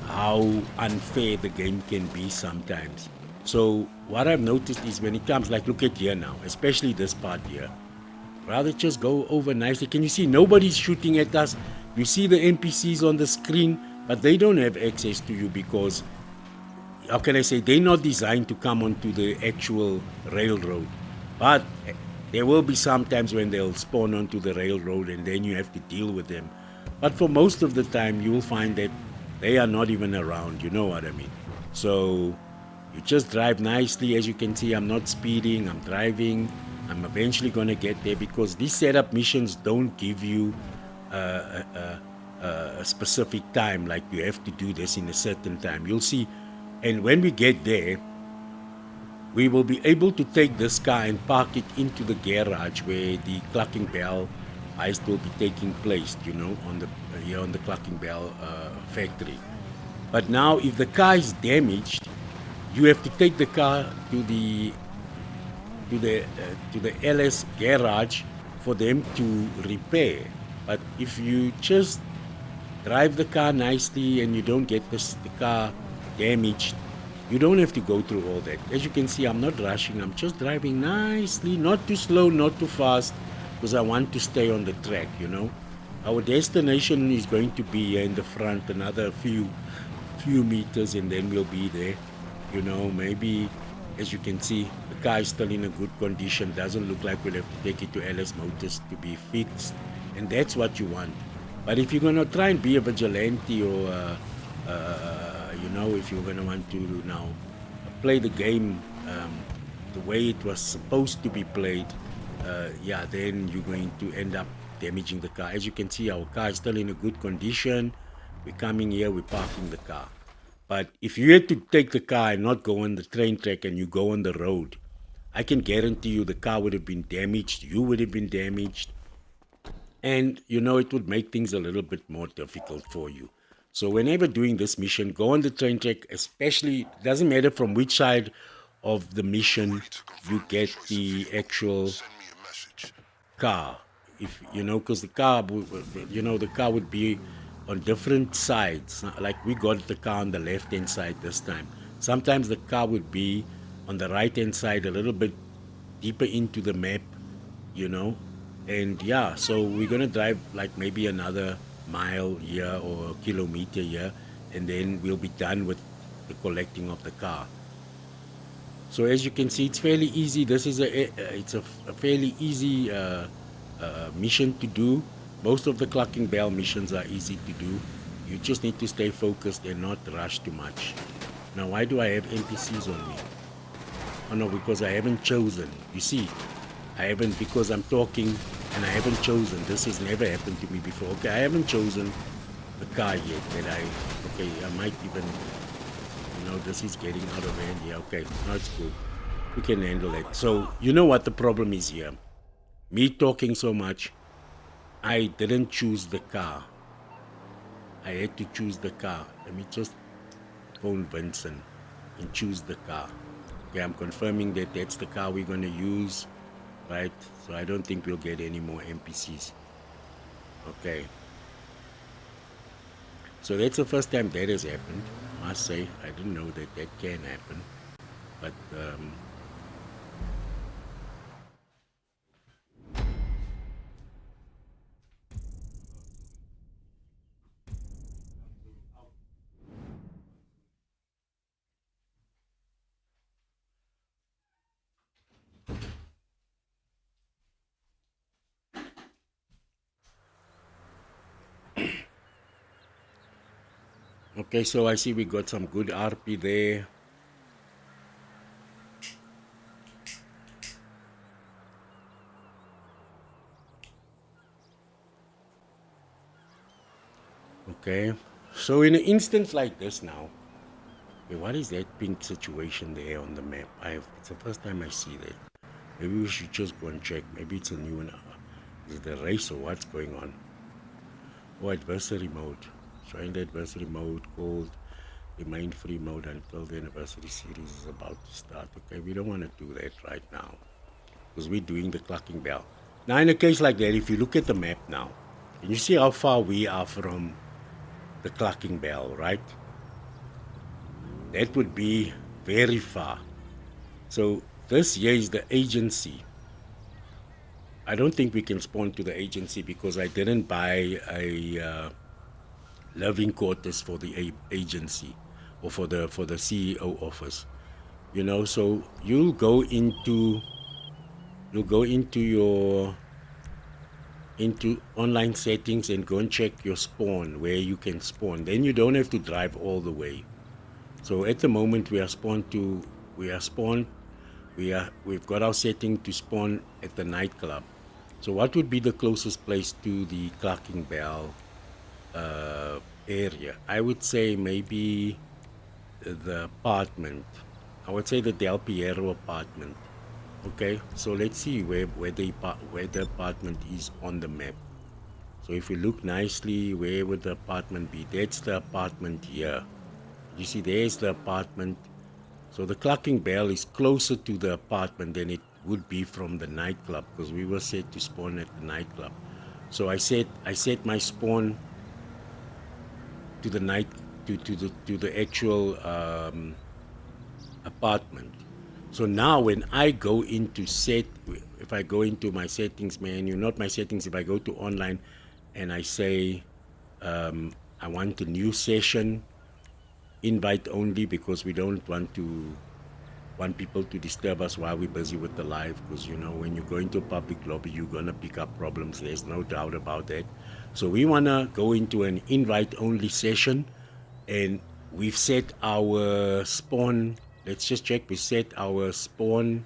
Speaker 3: how unfair the game can be sometimes. So what I've noticed is when it comes, like, look at here now, especially this part here, rather just go over nicely. Can you see nobody's shooting at us? You see the NPCs on the screen, but they don't have access to you because, how can I say, they're not designed to come onto the actual railroad. But there will be some times when they'll spawn onto the railroad, and then you have to deal with them. But for most of the time, you will find that they are not even around, you know what I mean? So you just drive nicely. As you can see, I'm not speeding, I'm driving. I'm eventually going to get there, because these setup missions don't give you a specific time, like you have to do this in a certain time. You'll see. And when we get there, we will be able to take this car and park it into the garage where the Clucking Bell heist will be taking place, you know, on the here on the Clucking Bell factory. But now, if the car is damaged, you have to take the car to the LS garage for them to repair. But if you just drive the car nicely and you don't get the car damaged, you don't have to go through all that. As you can see, I'm not rushing. I'm just driving nicely, not too slow, not too fast, because I want to stay on the track, you know. Our destination is going to be here in the front, another few meters, and then we'll be there. You know, maybe, as you can see, the car is still in a good condition. Doesn't look like we'll have to take it to LS Motors to be fixed, and that's what you want. But if you're gonna try and be a vigilante, or you know, if you're gonna want to now play the game the way it was supposed to be played, yeah, then you're going to end up damaging the car. As you can see, our car is still in a good condition. We're coming here, we're parking the car. But if you had to take the car and not go on the train track and you go on the road, I can guarantee you the car would have been damaged, you would have been damaged, and, you know, it would make things a little bit more difficult for you. So whenever doing this mission, go on the train track, especially, doesn't matter from which side of the mission, you get the actual
Speaker 2: Send me a message.
Speaker 3: car. If you know, because the car, the car would be on different sides. Like we got the car on the left-hand side this time. Sometimes the car would be on the right-hand side, a little bit deeper into the map, and yeah, so we're gonna drive like maybe another mile here or a kilometer here, and then we'll be done with the collecting of the car. So as you can see, it's fairly easy. This is a fairly easy mission to do. Most of the clucking bell missions are easy to do. You just need to stay focused and not rush too much. Now, why do I have NPCs on me? Oh no, because I haven't chosen. You see, I haven't, because I'm talking and I haven't chosen. This has never happened to me before. Okay, I haven't chosen the car yet. Okay, I might even, this is getting out of hand here. Okay, now it's cool. We can handle it. So, you know what the problem is here? Me talking so much, I didn't choose the car. I had to choose the car. Let me just phone Vincent and choose the car. Okay, I'm confirming that that's the car we're going to use, right? So I don't think we'll get any more NPCs. Okay. So that's the first time that has happened. I must say, I didn't know that that can happen. But, okay, so I see we got some good RP there. Okay, so in an instance like this now, okay, what is that pink situation there on the map? It's the first time I see that. Maybe we should just go and check. Maybe it's a new one. Is it a race or what's going on? Oh, adversary mode. Join the adversary mode called remain free mode until the anniversary series is about to start. Okay, we don't want to do that right now because we're doing the clucking bell. Now, in a case like that, if you look at the map now, and you see how far we are from the clucking bell, right? That would be very far. So this here is the agency. I don't think we can spawn to the agency because I didn't buy a living quarters for the agency or for the CEO office. So you'll go into your online settings and go and check your spawn, where you can spawn. Then you don't have to drive all the way. So at the moment we've got our setting to spawn at the nightclub. So what would be the closest place to the clucking bell area? I would say maybe the apartment. I would say the Del Piero apartment. Okay, so let's see where the apartment is on the map. So if we look nicely, where would the apartment be? That's the apartment here. You see, there's the apartment. So the clucking bell is closer to the apartment than it would be from the nightclub, because we were set to spawn at the nightclub. So I set my spawn to the actual apartment. So now when I go into if I go into my settings menu, not my settings, if I go to online and I say I want a new session, invite only, because we don't want people to disturb us while we're busy with the live, because when you go into a public lobby, you're gonna pick up problems. There's no doubt about that. So we wanna go into an invite only session, and we've set our spawn. Let's just check. We set our spawn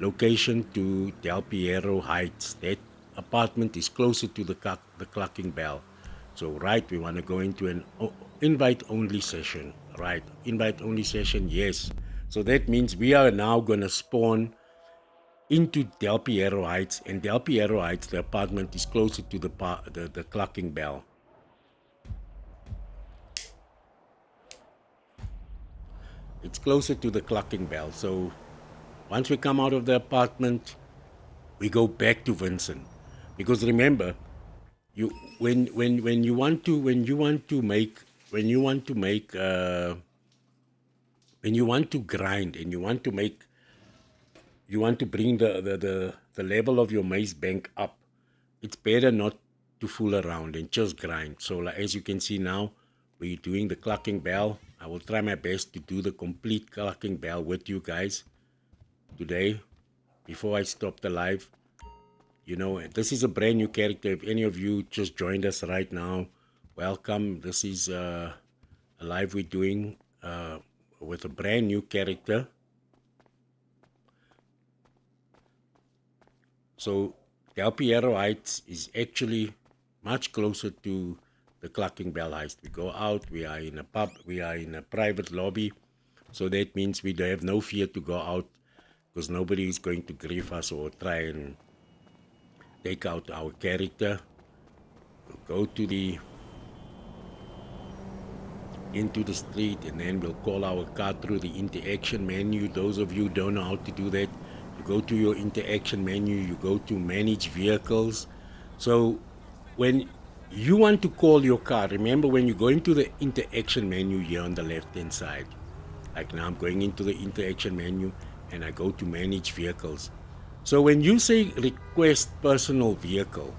Speaker 3: location to Del Piero Heights. That apartment is closer to the clucking bell. So right, we want to go into an invite only session. Right, invite only session, yes. So that means we are now going to spawn into Del Piero Heights, and Del Piero Heights, the apartment is closer to the clucking bell. It's closer to the clucking bell. So Once we come out of the apartment, we go back to Vincent, because remember, when you want to grind and you want to bring the level of your mace bank up, it's better not to fool around and just grind. So like, as you can see now, we're doing the clucking bell. I will try my best to do the complete clucking bell with you guys today before I stop the live. You know, this is a brand new character. If any of you just joined us right now, welcome. This is a live we're doing with a brand new character. So Del Piero Heights is actually much closer to the clucking bell heist. We go out, we are in a pub, we are in a private lobby. So that means we have no fear to go out, because nobody is going to grief us or try and take out our character. We'll go to into the street, and then we'll call our car through the interaction menu. Those of you who don't know how to do that, you go to your interaction menu, you go to manage vehicles. So when you want to call your car, remember when you go into the interaction menu here on the left hand side, like now I'm going into the interaction menu and I go to manage vehicles. So when you say request personal vehicle,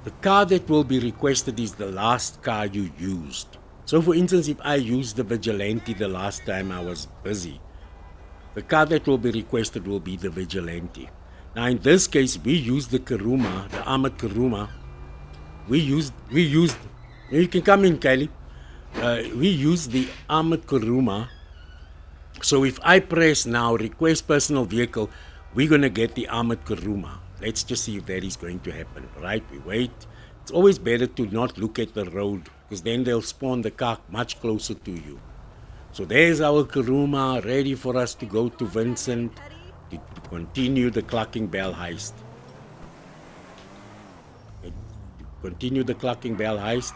Speaker 3: the car that will be requested is the last car you used. So for instance, if I used the Vigilante the last time I was busy, the car that will be requested will be the Vigilante. Now in this case, we used the Kuruma, the armored Kuruma. We used, you can come in, Kylie. We used the armored Kuruma. So if I press now request personal vehicle, we're going to get the armored Kuruma. Let's just see if that is going to happen, right? We wait. It's always better to not look at the road, because then they'll spawn the car much closer to you. So there's our Kuruma ready for us to go to Vincent to continue the clucking bell heist. Continue the clucking bell heist.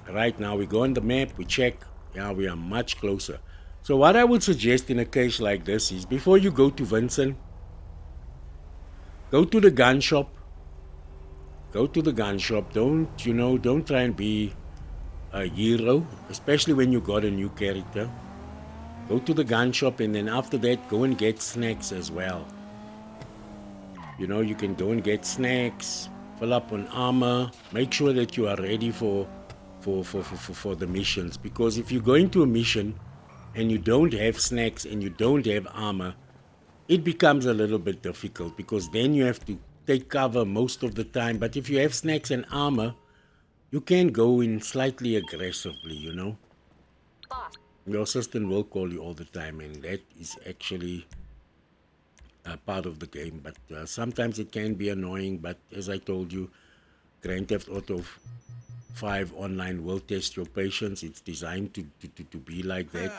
Speaker 3: Right now we go on the map, we check. Yeah, we are much closer. So what I would suggest in a case like this is, before you go to Vincent, go to the gun shop. Go to the gun shop. Don't try and be a hero, especially when you got a new character. Go to the gun shop, and then after that, go and get snacks as well. You know, you can go and get snacks, fill up on armor, make sure that you are ready for the missions. Because if you go into a mission and you don't have snacks and you don't have armor, it becomes a little bit difficult, because then you have to take cover most of the time. But if you have snacks and armor, you can go in slightly aggressively, you know. Your assistant will call you all the time, and that is actually part of the game. But sometimes it can be annoying. But as I told you, Grand Theft Auto 5 Online will test your patience. It's designed to be like that.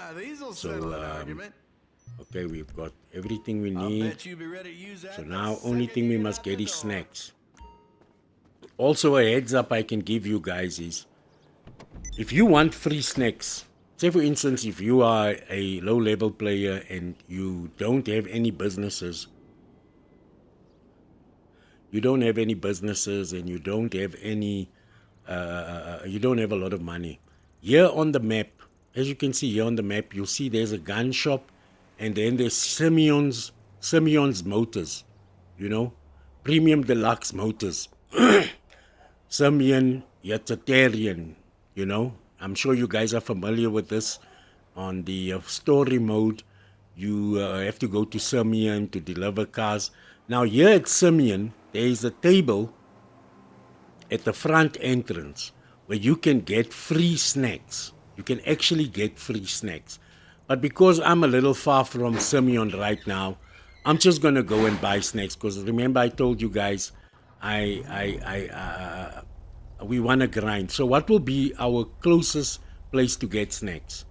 Speaker 3: So, okay, we've got everything we need. So now only thing we must get is snacks. Also, a heads up I can give you guys is, if you want free snacks, say for instance, if you are a low level player and you don't have any businesses, and you don't have any, you don't have a lot of money. Here on the map, as you can see here on the map, you'll see there's a gun shop, and then there's Simeon's Motors, you know, Premium Deluxe Motors. Simeon Utilitarian, you know. I'm sure you guys are familiar with this. On the story mode, you have to go to Simeon to deliver cars. Now here at Simeon, there is a table at the front entrance where you can get free snacks. You can actually get free snacks. But because I'm a little far from Simeon right now, I'm just going to go and buy snacks. Because remember I told you guys, we want to grind. So what will be our closest place to get snacks?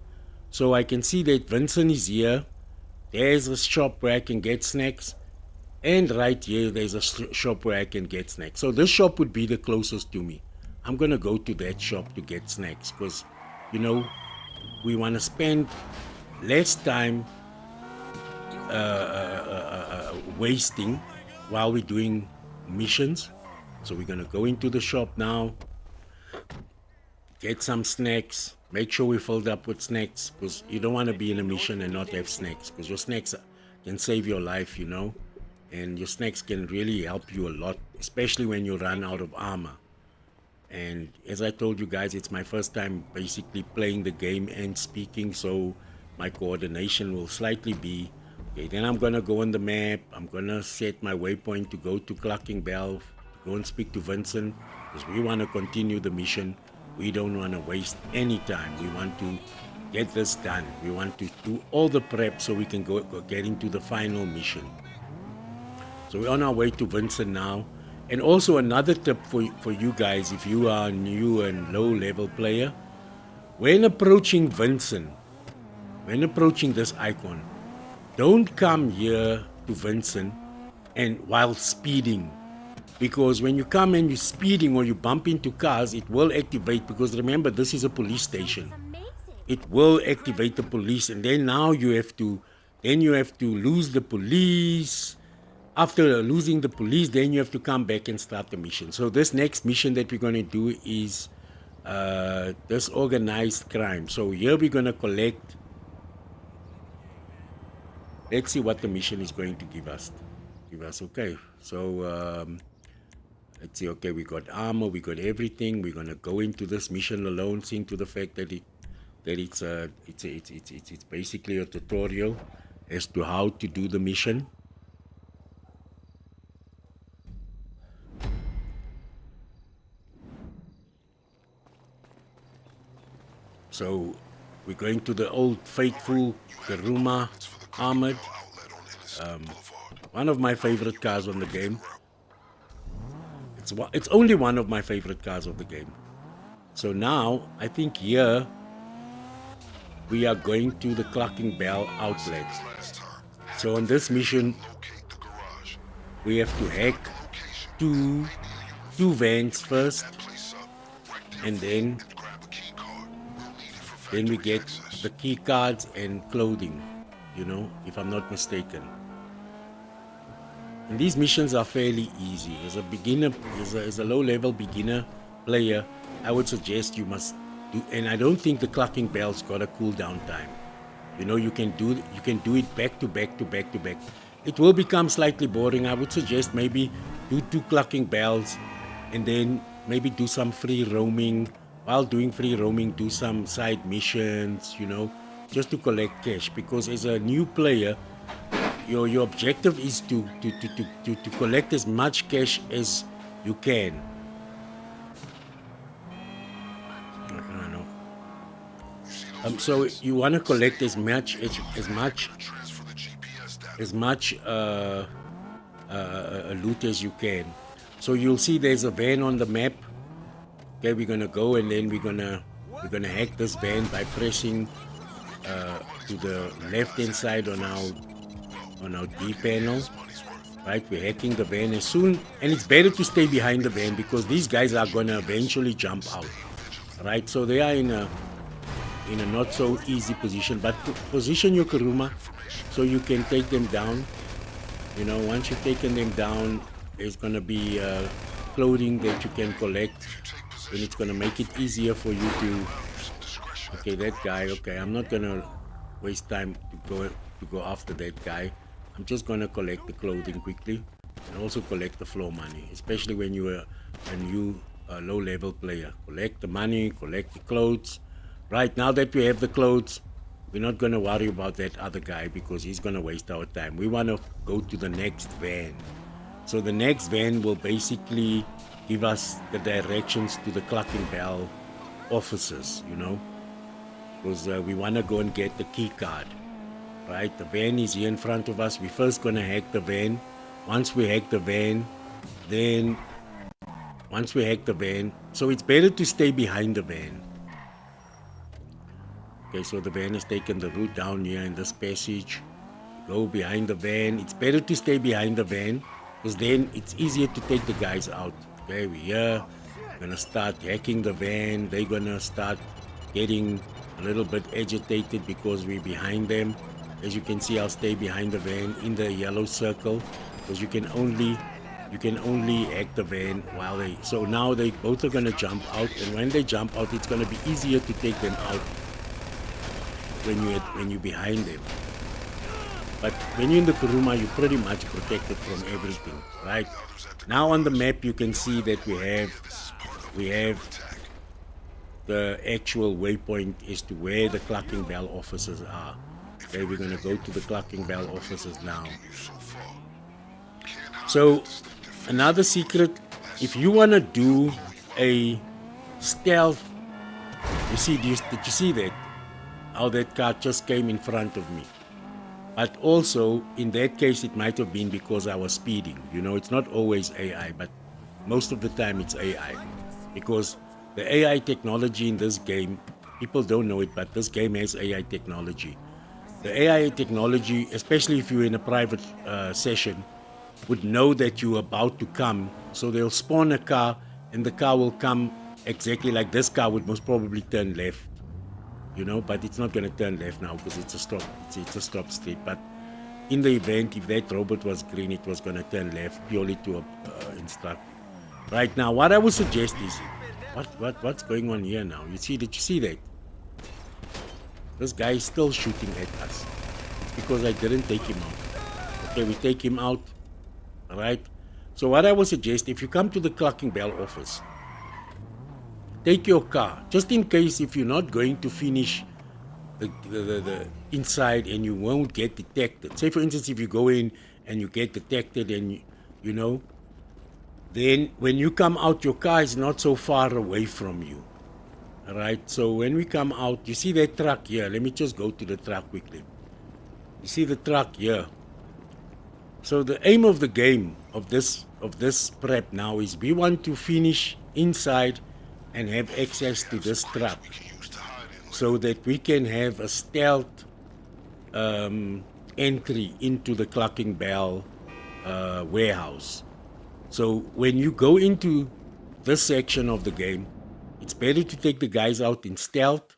Speaker 3: So I can see that Vincent is here. There's a shop where I can get snacks. And right here, there's a shop where I can get snacks. So this shop would be the closest to me. I'm going to go to that shop to get snacks. Because, you know, we want to spend less time wasting while we're doing missions. So we're gonna go into the shop now, get some snacks, make sure we filled up with snacks, because you don't want to be in a mission and not have snacks, because your snacks can save your life, you know, and your snacks can really help you a lot, especially when you run out of armor. And as I told you guys, it's my first time basically playing the game and speaking, so my coordination will slightly be okay. Then I'm gonna go on the map, I'm gonna set my waypoint to go to Clucking Bell, to go and speak to Vincent, because we want to continue the mission. We don't want to waste any time. We want to get this done. We want to do all the prep so we can go get into the final mission. So we're on our way to Vincent now. And also another tip for you guys, if you are a new and low level player, when approaching Vincent, when approaching this icon, don't come here to Vincent and while speeding. Because when you come and you're speeding or you bump into cars, it will activate, because remember, this is a police station. It will activate the police, and then now you have to lose the police. After losing the police, then you have to come back and start the mission. So this next mission that we're going to do is disorganized crime. So here we're going to collect. Let's see what the mission is going to give us. Okay. So let's see. Okay, we got armor, we got everything. We're going to go into this mission alone, seeing to the fact that it's basically a tutorial as to how to do the mission. So we're going to the old faithful Karuma Armored. One of my favorite cars on the game. It's only one of my favorite cars of the game. So now I think here we are going to the Clucking Bell outlet. So on this mission we have to hack two vans first, and then we get the key cards and clothing, you know, if I'm not mistaken. And these missions are fairly easy. As a beginner, as a low-level beginner player, I would suggest you must do. And I don't think the Clucking Bell's got a cooldown time. You know, you can do it back to back to back to back. It will become slightly boring. I would suggest maybe do 2 Clucking Bells, and then maybe do some free roaming. While doing free roaming, do some side missions, you know, just to collect cash. Because as a new player, your objective is to collect as much cash as you can. I don't know. So you want to collect as much loot as you can. So you'll see there's a van on the map. Okay, we're gonna go, and then we're gonna hack this van by pressing to the left hand side on our D panel. Right, we're hacking the van as soon, and it's better to stay behind the van because these guys are gonna eventually jump out. Right, so they are in a not so easy position, but position your Karuma so you can take them down. You know, once you've taken them down, there's gonna be clothing that you can collect, and it's gonna make it easier for you to. Okay, that guy. Okay, I'm not gonna waste time to go after that guy. I'm just gonna collect the clothing quickly, and also collect the floor money, especially when you are a new low-level player. Collect the money, collect the clothes. Right, now that we have the clothes, we're not gonna worry about that other guy because he's gonna waste our time. We wanna go to the next van. So the next van will basically give us the directions to the Clucking Bell offices, you know, because we want to go and get the key card. Right, the van is here in front of us. We're first going to hack the van. Once we hack the van, so it's better to stay behind the van. Okay, so the van has taken the route down here in this passage. Go behind the van. It's better to stay behind the van because then it's easier to take the guys out. Okay, we're here. We're gonna start hacking the van. They're gonna start getting a little bit agitated because we're behind them. As you can see, I'll stay behind the van in the yellow circle because you can only hack the van while they. So now they both are gonna jump out, and when they jump out, it's gonna be easier to take them out when you're behind them. But when you're in the Kuruma, you're pretty much protected from everything, right? Now on the map, you can see that we have the actual waypoint as to where the Clucking Bell officers are. Okay, we're gonna go to the Clucking Bell officers now. So another secret, if you wanna do a stealth, did you see that? How that car just came in front of me. But also, in that case, it might have been because I was speeding. You know, it's not always AI, but most of the time it's AI. Because the AI technology in this game, people don't know it, but this game has AI technology. The AI technology, especially if you're in a private session, would know that you're about to come. So they'll spawn a car, and the car will come exactly like this car would most probably turn left. You know, but it's not going to turn left now because it's a stop. It's a stop street. But in the event, if that robot was green, it was going to turn left purely to instruct. Right now, what I would suggest is, what's going on here now? Did you see that? This guy is still shooting at us. It's because I didn't take him out. Okay, we take him out. All right. So what I would suggest, if you come to the Clucking Bell office, take your car, just in case if you're not going to finish the inside and you won't get detected. Say for instance, if you go in and you get detected and you know, then when you come out, your car is not so far away from you. All right. So when we come out, you see that truck here. Let me just go to the truck quickly. You see the truck here. So the aim of the game of this prep now is we want to finish inside and have access to this truck so that we can have a stealth entry into the Clucking Bell warehouse. So when you go into this section of the game, it's better to take the guys out in stealth,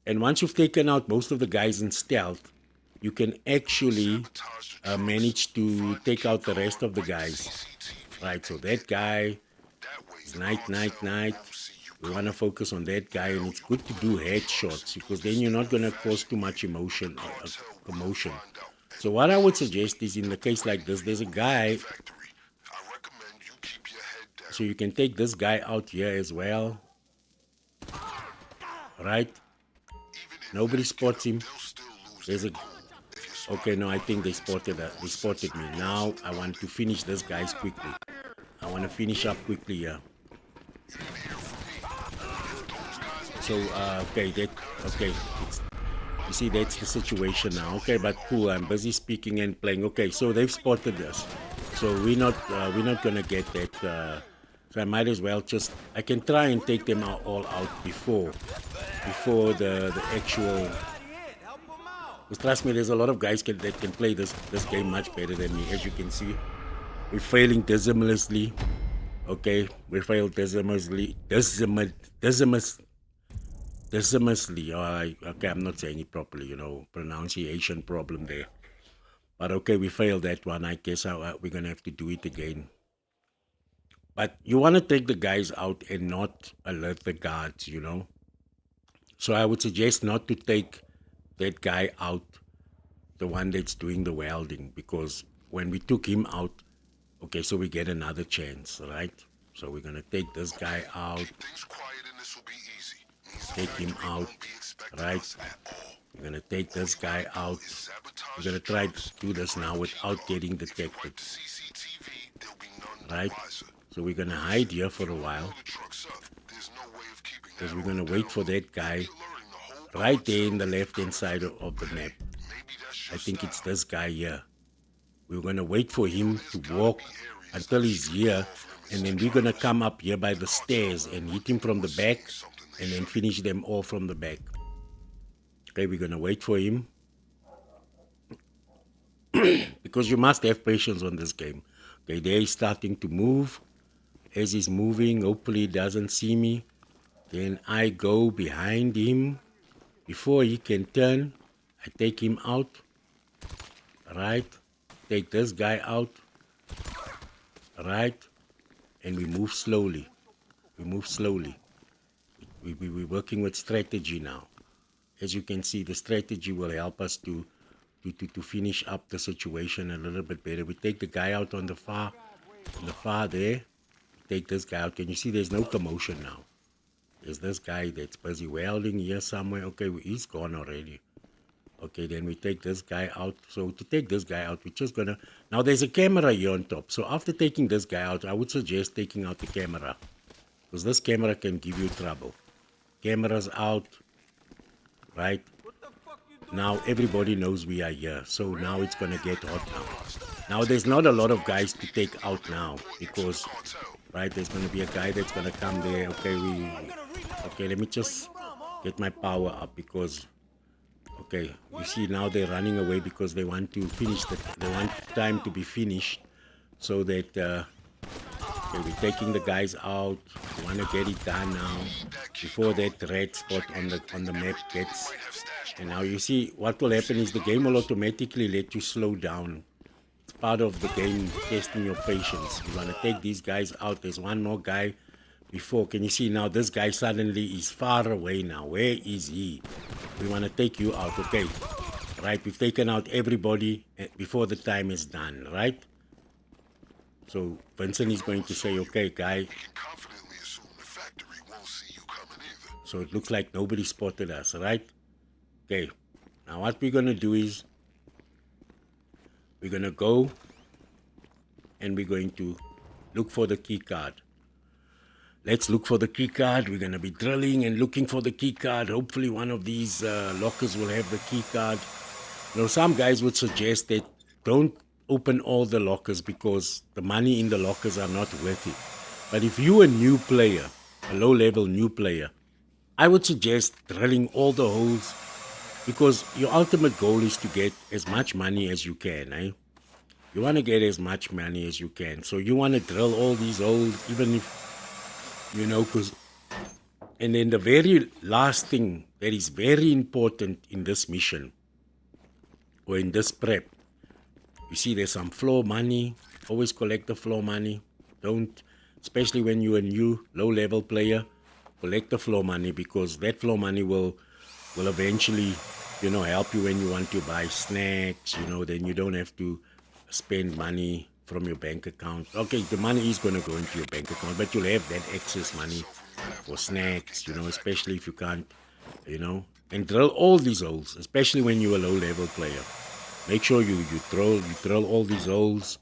Speaker 3: and once you've taken out most of the guys in stealth, you can actually manage to take out the rest of the guys. Right, so that guy, night. We want to focus on that guy, and it's good to do headshots because then you're not going to cause too much commotion. So what I would suggest is, in the case like this, there's a guy, so you can take this guy out here as well. Right? Nobody spots him. Okay, no, I think they spotted me. Now I want to finish this guys quickly. I want to finish up quickly here. So, you see, that's the situation now. Okay, but cool, I'm busy speaking and playing. Okay, so they've spotted us. So we're not gonna get that. So I might as well I can try and take them all out before the actual. Because trust me, there's a lot of guys that can play this game much better than me. As you can see, we're failing dismally. Okay, we failed dismally. Okay, I'm not saying it properly, you know, pronunciation problem there. But okay, we failed that one. I guess we're gonna have to do it again. But you want to take the guys out and not alert the guards, you know. So I would suggest not to take that guy out, the one that's doing the welding, because when we took him out, okay, so we get another chance, right? So we're gonna take this guy out, take him out, right? We're gonna take this guy out. We're gonna try to do this now without getting detected, right? So we're gonna hide here for a while, because we're gonna wait for that guy right there in the left-hand side of the map. I think it's this guy here. We're going to wait for him to walk until he's here, and then we're going to come up here by the stairs and hit him from the back, and then finish them all from the back. Okay, we're going to wait for him. Because you must have patience on this game. Okay, there he's starting to move. As he's moving, hopefully he doesn't see me. Then I go behind him. Before he can turn, I take him out, right? Take this guy out, right? And we move slowly. We're working with strategy now. As you can see, the strategy will help us to finish up the situation a little bit better. We take the guy out on the far there. Take this guy out. Can you see there's no commotion now? There's this guy that's busy welding here somewhere. Okay, he's gone already. Okay, then we take this guy out. So to take this guy out, we're just gonna... Now there's a camera here on top. So after taking this guy out, I would suggest taking out the camera, because this camera can give you trouble. Camera's out, right? Now everybody knows we are here. So now it's gonna get hot now. Now there's not a lot of guys to take out now, because, right, there's gonna be a guy that's gonna come there. Okay, let me just get my power up, because... Okay, you see now they're running away because they want to finish they want time to be finished, so that okay, we're taking the guys out. We want to get it done now before that red spot on the map gets. And now you see what will happen is the game will automatically let you slow down. It's part of the game, testing your patience. We want to take these guys out. There's one more guy before. Can you see now this guy suddenly is far away now? Where is he? We want to take you out. Okay, right, we've taken out everybody before the time is done, right? So Vincent is going to say, okay, guy. So it looks like nobody spotted us, right? Okay, now what we're going to do is we're going to go and we're going to look for the key card. Let's look for the key card. We're going to be drilling and looking for the key card. Hopefully one of these lockers will have the key card. You know, some guys would suggest that don't open all the lockers because the money in the lockers are not worth it. But if you're a new player, a low-level new player, I would suggest drilling all the holes, because your ultimate goal is to get as much money as you can, eh? You want to get as much money as you can. So you want to drill all these holes, even if, you know, because... And then the very last thing that is very important in this mission, or in this prep, you see there's some floor money. Always collect the floor money. Don't, especially when you're a new low-level player, collect the floor money, because that floor money will eventually, you know, help you when you want to buy snacks. You know, then you don't have to spend money from your bank account. Okay, the money is going to go into your bank account, but you'll have that excess money for snacks, you know, especially if you can't, you know, and drill all these holes, especially when you're a low-level player. Make sure you drill all these holes,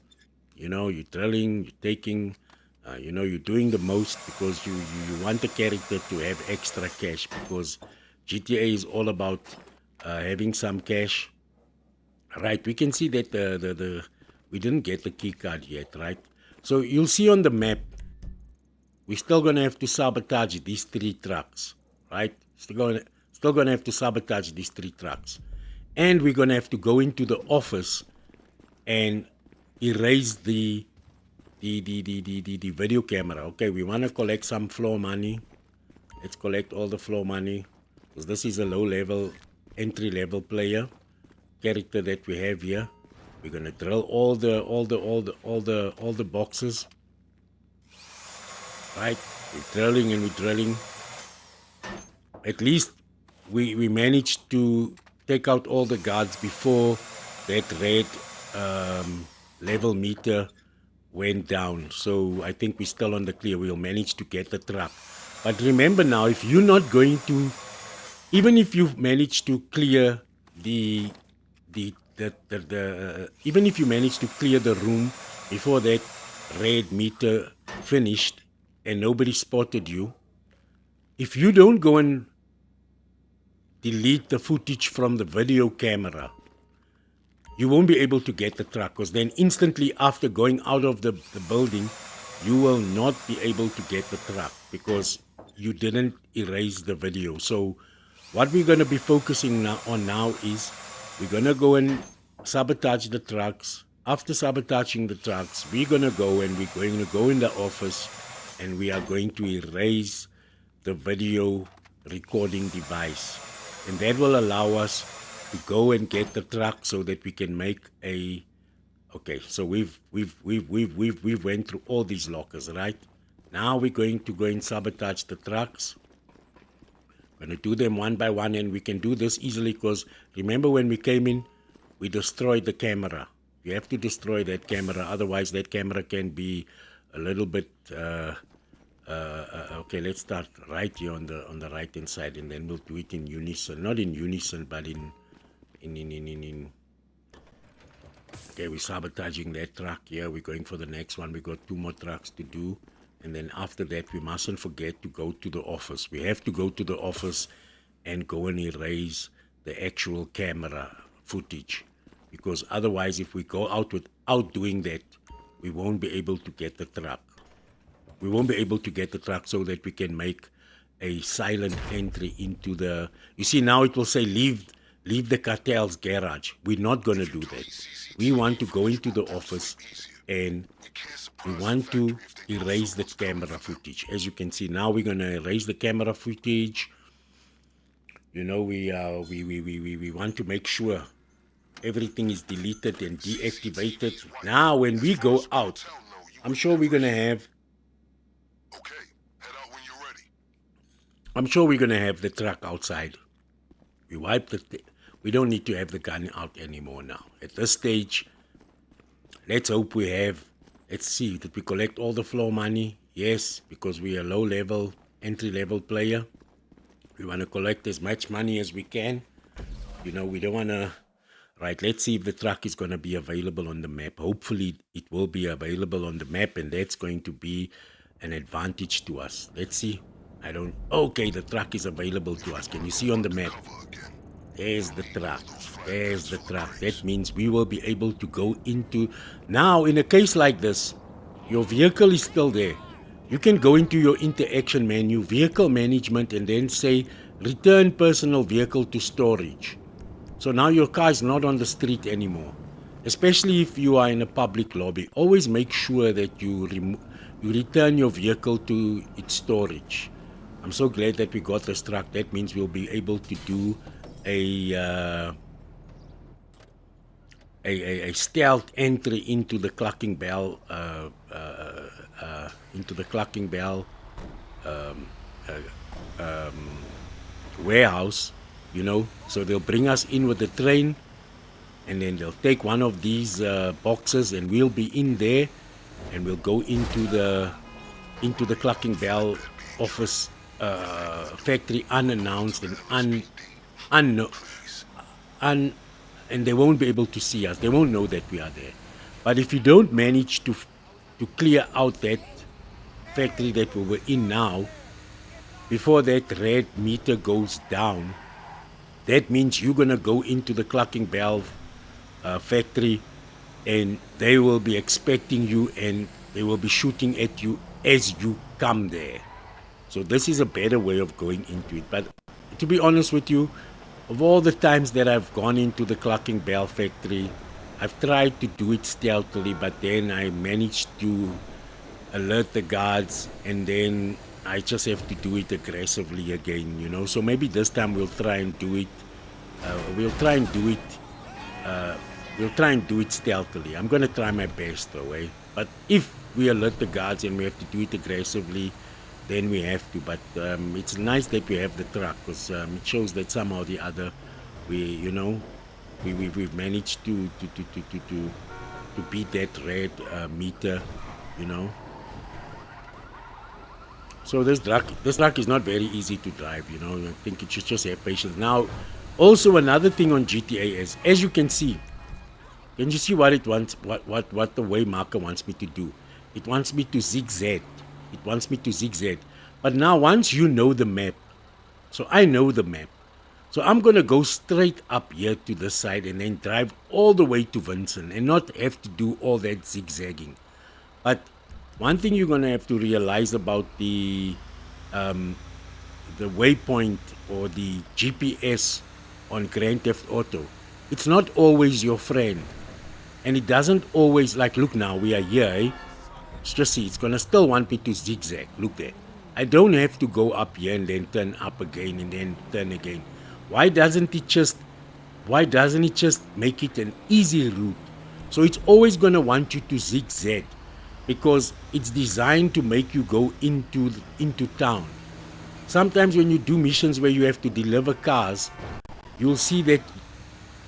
Speaker 3: you know, you're drilling, you're taking, you know, you're doing the most, because you want the character to have extra cash, because GTA is all about having some cash. Right, we can see that we didn't get the key card yet, right? So you'll see on the map, we're still going to have to sabotage these 3 trucks, right? Still going to have to sabotage these 3 trucks. And we're going to have to go into the office and erase the video camera. Okay, we want to collect some floor money. Let's collect all the floor money, because this is a low-level, entry-level player character that we have here. We're gonna drill all the boxes. Right? We're drilling. At least we managed to take out all the guards before that red level meter went down. So I think we're still on the clear. We'll manage to get the truck. But remember now, if you're not going to, even if you've managed to clear even if you manage to clear the room before that red meter finished and nobody spotted you, if you don't go and delete the footage from the video camera, you won't be able to get the truck, because then instantly after going out of the building, you will not be able to get the truck because you didn't erase the video. So what we're going to be focusing on now is we're going to go and sabotage the trucks. After sabotaging the trucks, we're going to go and we're going to go in the office and we are going to erase the video recording device. And that will allow us to go and get the truck so that we can make a. Okay, so we've went through all these lockers, right? Now we're going to go and sabotage the trucks. We're going to do them one by one, and we can do this easily because remember when we came in, we destroyed the camera. You have to destroy that camera, otherwise that camera can be a little bit. Okay, let's start right here on the right hand side, and then we'll do it in unison. Not in unison, but in. Okay, we're sabotaging that truck here. We're going for the next one. We got 2 more trucks to do. And then after that, we mustn't forget to go to the office. We have to go to the office and go and erase the actual camera footage. Because otherwise, if we go out without doing that, we won't be able to get the truck. We won't be able to get the truck so that we can make a silent entry into the... You see, now it will say leave the cartel's garage. We're not going to do that. We want to go into the office and we want to erase the camera footage. As you can see, now we're going to erase the camera footage. You know, we want to make sure everything is deleted and deactivated. Now, when we go out, I'm sure we're going to have... I'm sure we're going to have the truck outside. We wipe the... We don't need to have the gun out anymore now. At this stage, let's hope we have... Let's see, did we collect all the floor money? Yes, because we are low-level, entry-level player. We want to collect as much money as we can. You know, we don't want to... Right, let's see if the truck is going to be available on the map. Hopefully, it will be available on the map, and that's going to be an advantage to us. Let's see. I don't... Okay, the truck is available to us. Can you see on the map? There's the truck. There's the truck. That means we will be able to go into... Now, in a case like this, your vehicle is still there. You can go into your interaction menu, vehicle management, and then say, return personal vehicle to storage. So now your car is not on the street anymore. Especially if you are in a public lobby. Always make sure that you return your vehicle to its storage. I'm so glad that we got this truck. That means we'll be able to do a stealth entry into the Clucking Bell warehouse, you know. So they'll bring us in with the train, and then they'll take one of these boxes, and we'll be in there, and we'll go into the Clucking Bell office factory unannounced and and they won't be able to see us. They won't know that we are there. But if you don't manage to clear out that factory that we were in now, before that red meter goes down, that means you're going to go into the Clucking Bell factory, and they will be expecting you, and they will be shooting at you as you come there. So this is a better way of going into it. But to be honest with you, of all the times that I've gone into the Clucking Bell factory, I've tried to do it stealthily, but then I managed to alert the guards, and then I just have to do it aggressively again, you know. So maybe this time we'll try and do it. We'll try and do it stealthily. I'm gonna try my best, though, eh? But if we alert the guards and we have to do it aggressively, then we have to. But it's nice that we have the truck, because it shows that somehow or the other we've managed to beat that red meter, you know. So this truck is not very easy to drive, you know. I think you should just have patience. Now, also another thing on GTA is, as you can see what it wants, what the way marker wants me to do. It wants me to zigzag. But now once you know the map, so I know the map, so I'm going to go straight up here to this side and then drive all the way to Vincent and not have to do all that zigzagging. But one thing you're going to have to realize about the waypoint or the GPS on Grand Theft Auto, it's not always your friend. And it doesn't always, like, look now, we are here, eh? Just see, it's gonna still want me to zigzag. Look there. I don't have to go up here and then turn up again and then turn again. Why doesn't it just why doesn't it just make it an easy route? So it's always going to want you to zigzag because it's designed to make you go into town. Sometimes when you do missions where you have to deliver cars, you'll see that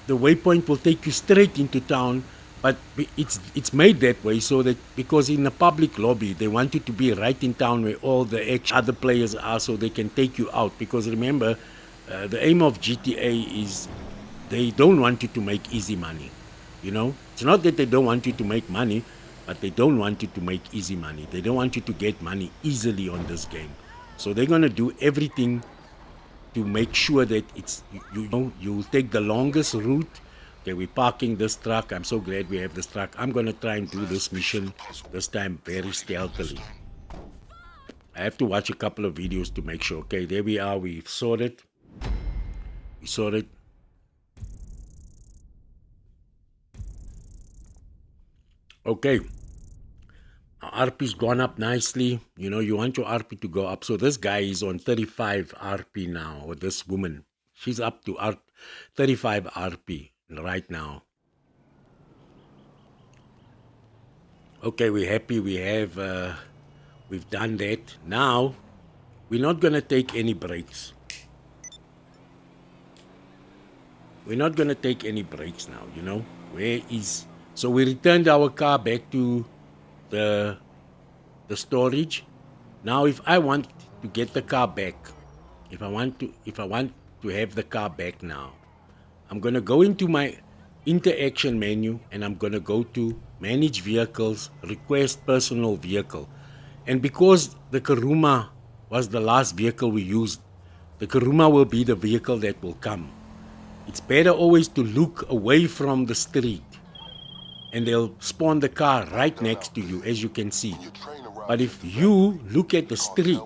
Speaker 3: the waypoint will take you straight into town, but it's made that way so that because in a public lobby they want you to be right in town where all the other players are, so they can take you out. Because remember, the aim of GTA is they don't want you to make easy money. You know, it's not that they don't want you to make money, but they don't want you to make easy money. They don't want you to get money easily on this game. So they're gonna do everything to make sure that it's you'll take the longest route. Okay, we're parking this truck. I'm so glad we have this truck. I'm gonna try and do this mission this time very stealthily. I have to watch a couple of videos to make sure. Okay, there we are. We've sorted. We sorted. Okay. Our RP's gone up nicely. You know, you want your RP to go up. So this guy is on 35 RP now, or this woman. She's up to 35 RP right now. Okay, we're happy we have, we've done that. Now, we're not going to take any breaks. We're not going to take any breaks now, you know. So we returned our car back to the storage. Now if I want to get the car back, if I want to have the car back now, I'm going to go into my interaction menu and I'm going to go to manage vehicles, request personal vehicle. And because the Kuruma was the last vehicle we used, the Kuruma will be the vehicle that will come. It's better always to look away from the street, and they'll spawn the car right next to you, as you can see. But if you look at the street,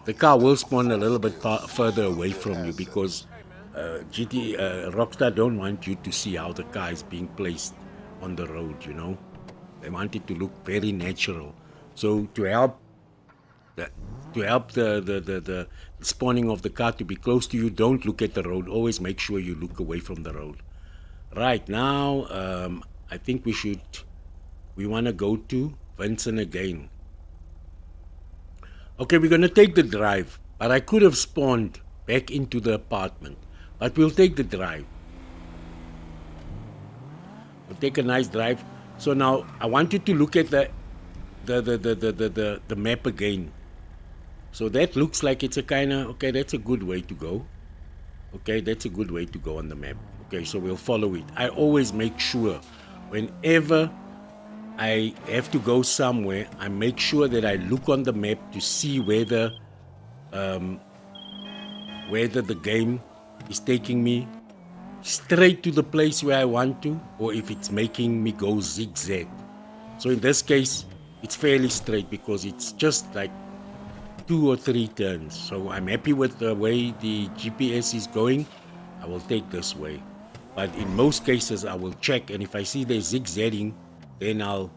Speaker 3: the car will spawn a little bit further away from you, because Rockstar don't want you to see how the car is being placed on the road, you know. They want it to look very natural. So to help the spawning of the car to be close to you, don't look at the road. Always make sure you look away from the road. Right now, I think we want to go to Vincent again. Okay, we're going to take the drive, but I could have spawned back into the apartment, but we'll take the drive. We'll take a nice drive. So now I want you to look at the map again. So that looks like it's a kind of, okay, that's a good way to go. Okay, that's a good way to go on the map. Okay, so we'll follow it. I always make sure whenever I have to go somewhere, I make sure that I look on the map to see whether the game is taking me straight to the place where I want to, or if it's making me go zigzag. So in this case, it's fairly straight because it's just like 2 or 3 turns. So I'm happy with the way the GPS is going. I will take this way. But in most cases, I will check, and if I see they're zigzagging, then I'll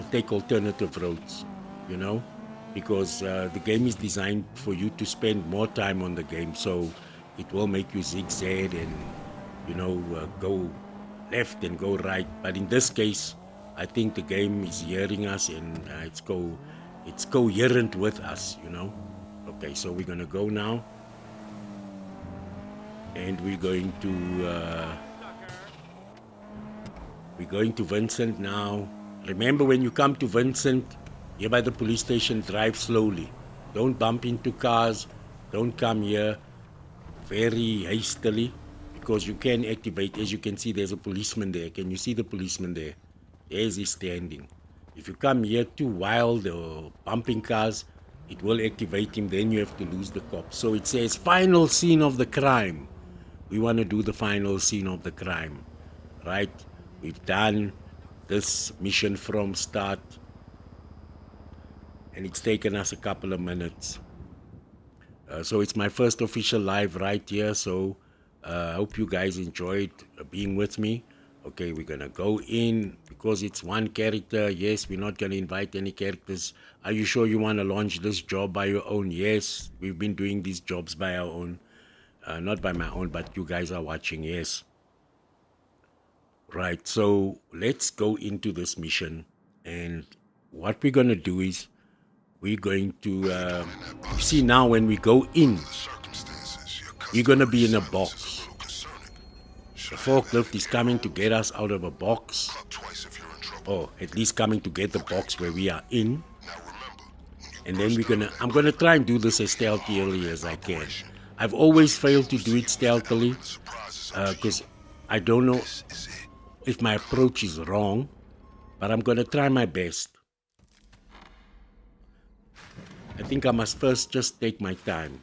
Speaker 3: take alternative roads, you know, because the game is designed for you to spend more time on the game, so it will make you zigzag and, you know, go left and go right. But in this case, I think the game is hearing us, and it's coherent with us, you know. Okay, so we're gonna go now. And we're going to Vincent now. Remember, when you come to Vincent, here by the police station, drive slowly. Don't bump into cars. Don't come here very hastily, because you can activate. As you can see, there's a policeman there. Can you see the policeman there? There's he standing. If you come here too wild or bumping cars, it will activate him. Then you have to lose the cop. So it says final scene of the crime. We want to do the final scene of the crime, right? We've done this mission from start, and it's taken us a couple of minutes. So it's my first official live right here, so I hope you guys enjoyed being with me. Okay, we're gonna go in, because it's one character. Yes, we're not gonna invite any characters. Are you sure you want to launch this job by your own? Yes, we've been doing these jobs by our own. Not by my own, but you guys are watching, yes. Right, so let's go into this mission. And what we're going to do is we're going to, you see now when we go in, we're going to be in a box. The forklift is coming to get us out of a box, or at least coming to get the box where we are in. And then I'm gonna try and do this as stealthily as I can. I've always failed to do it stealthily because I don't know if my approach is wrong, but I'm gonna try my best. I think I must first just take my time.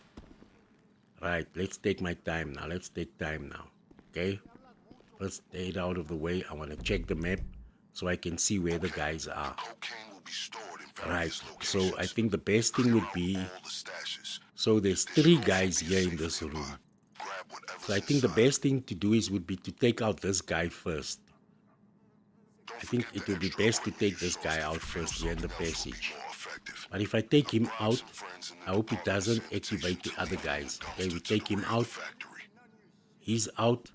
Speaker 3: Right, let's take my time now. Let's take time now. Okay? First, get out of the way. I want to check the map so I can see where the guys are. Right, so I think the best thing would be, so there's 3 guys here in this room. So I think the best thing to do would be to take out this guy first. I think it would be best to take this guy out first here in the passage. But if I take him out, I hope it doesn't activate the other guys. Okay, we take him out. He's out.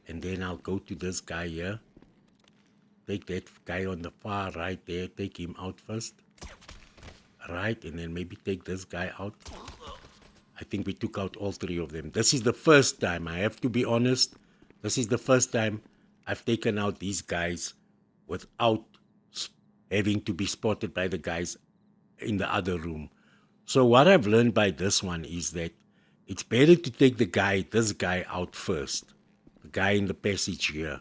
Speaker 3: And then I'll go to this guy here. Take that guy on the far right there. Take him out first. Right, and then maybe take this guy out. I think we took out all 3 of them. This is the first time, I have to be honest. This is the first time I've taken out these guys without having to be spotted by the guys in the other room. So what I've learned by this one is that it's better to take this guy out first. The guy in the passage here.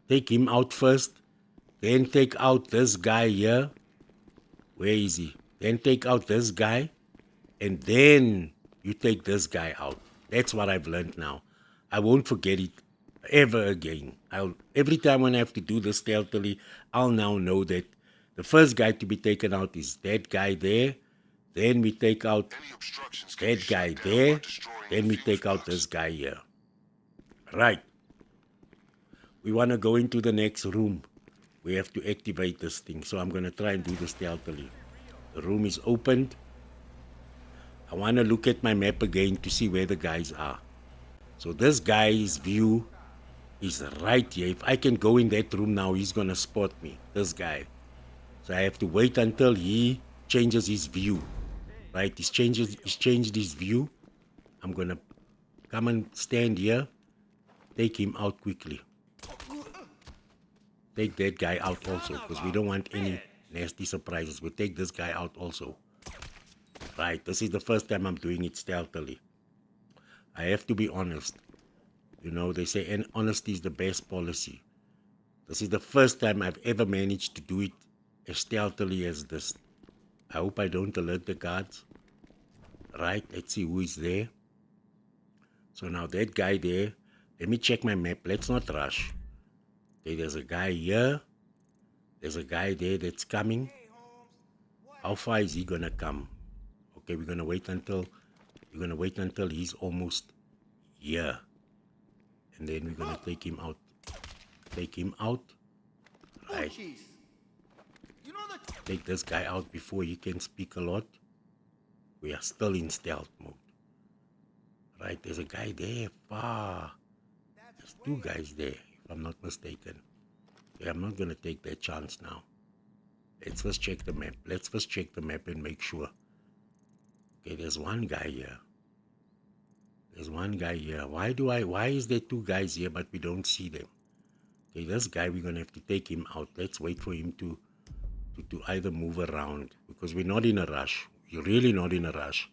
Speaker 3: Take him out first. Then take out this guy here. Where is he? Then take out this guy. And then you take this guy out. That's what I've learned now. I won't forget it ever again. Every time when I have to do this stealthily, I'll now know that the first guy to be taken out is that guy there. Then we take out that guy there. Then we take out this guy here. Right. We want to go into the next room. We have to activate this thing. So I'm going to try and do this stealthily. The room is opened. I want to look at my map again to see where the guys are. So this guy's view is right here. If I can go in that room now, he's going to spot me. This guy. So I have to wait until he changes his view. Right? He's changed his view. I'm going to come and stand here. Take him out quickly. Take that guy out also, because we don't want any nasty surprises. We'll take this guy out also. Right, this is the first time I'm doing it stealthily. I have to be honest. You know, they say, and honesty is the best policy. This is the first time I've ever managed to do it as stealthily as this. I hope I don't alert the guards. Right, let's see who is there. So now that guy there, let me check my map. Let's not rush. Okay, there's a guy here. There's a guy there that's coming. How far is he gonna come? Okay, we're gonna wait until he's almost here. And then we're gonna take him out. Take him out. Right. Take this guy out before he can speak a lot. We are still in stealth mode. Right, there's a guy there far. There's 2 guys there, if I'm not mistaken. Okay, I'm not gonna take that chance now. Let's first check the map. Let's first check the map and make sure. Okay, there's 1 guy here. There's 1 guy here. Why is there 2 guys here but we don't see them? Okay, this guy, we're gonna have to take him out. Let's wait for him to either move around, because we're not in a rush. We're really not in a rush.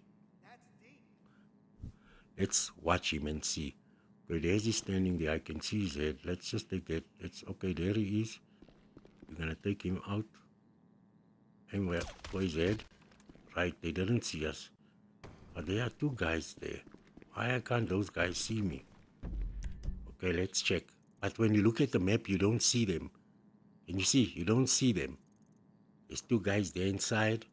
Speaker 3: Let's watch him and see. Okay, there's he standing there. I can see his head. Let's just take that. Okay, there he is. We're gonna take him out. And where his head? Right, they didn't see us. But there are 2 guys there. Why can't those guys see me? Okay, let's check. But when you look at the map, you don't see them. Can you see? You don't see them. There's 2 guys there inside.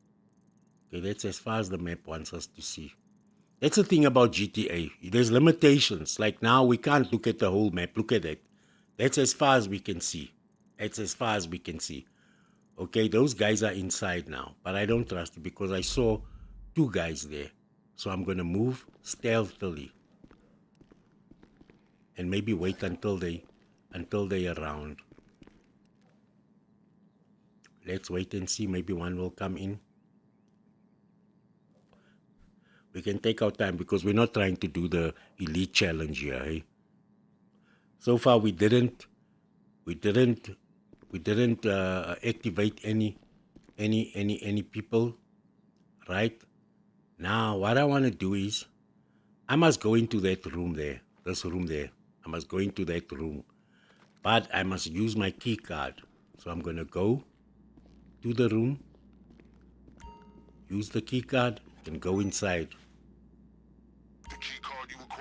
Speaker 3: Okay, that's as far as the map wants us to see. That's the thing about GTA. There's limitations. Like now, we can't look at the whole map. Look at it. That's as far as we can see. That's as far as we can see. Okay, those guys are inside now. But I don't trust it because I saw 2 guys there. So I'm going to move stealthily. And maybe wait until they around. Let's wait and see. Maybe one will come in. We can take our time because we're not trying to do the elite challenge here. Eh? So far we didn't activate any people. Right now, what I want to do is I must go into that room there. This room there. I must go into that room. But I must use my key card. So I'm going to go to the room, use the key card, and go inside.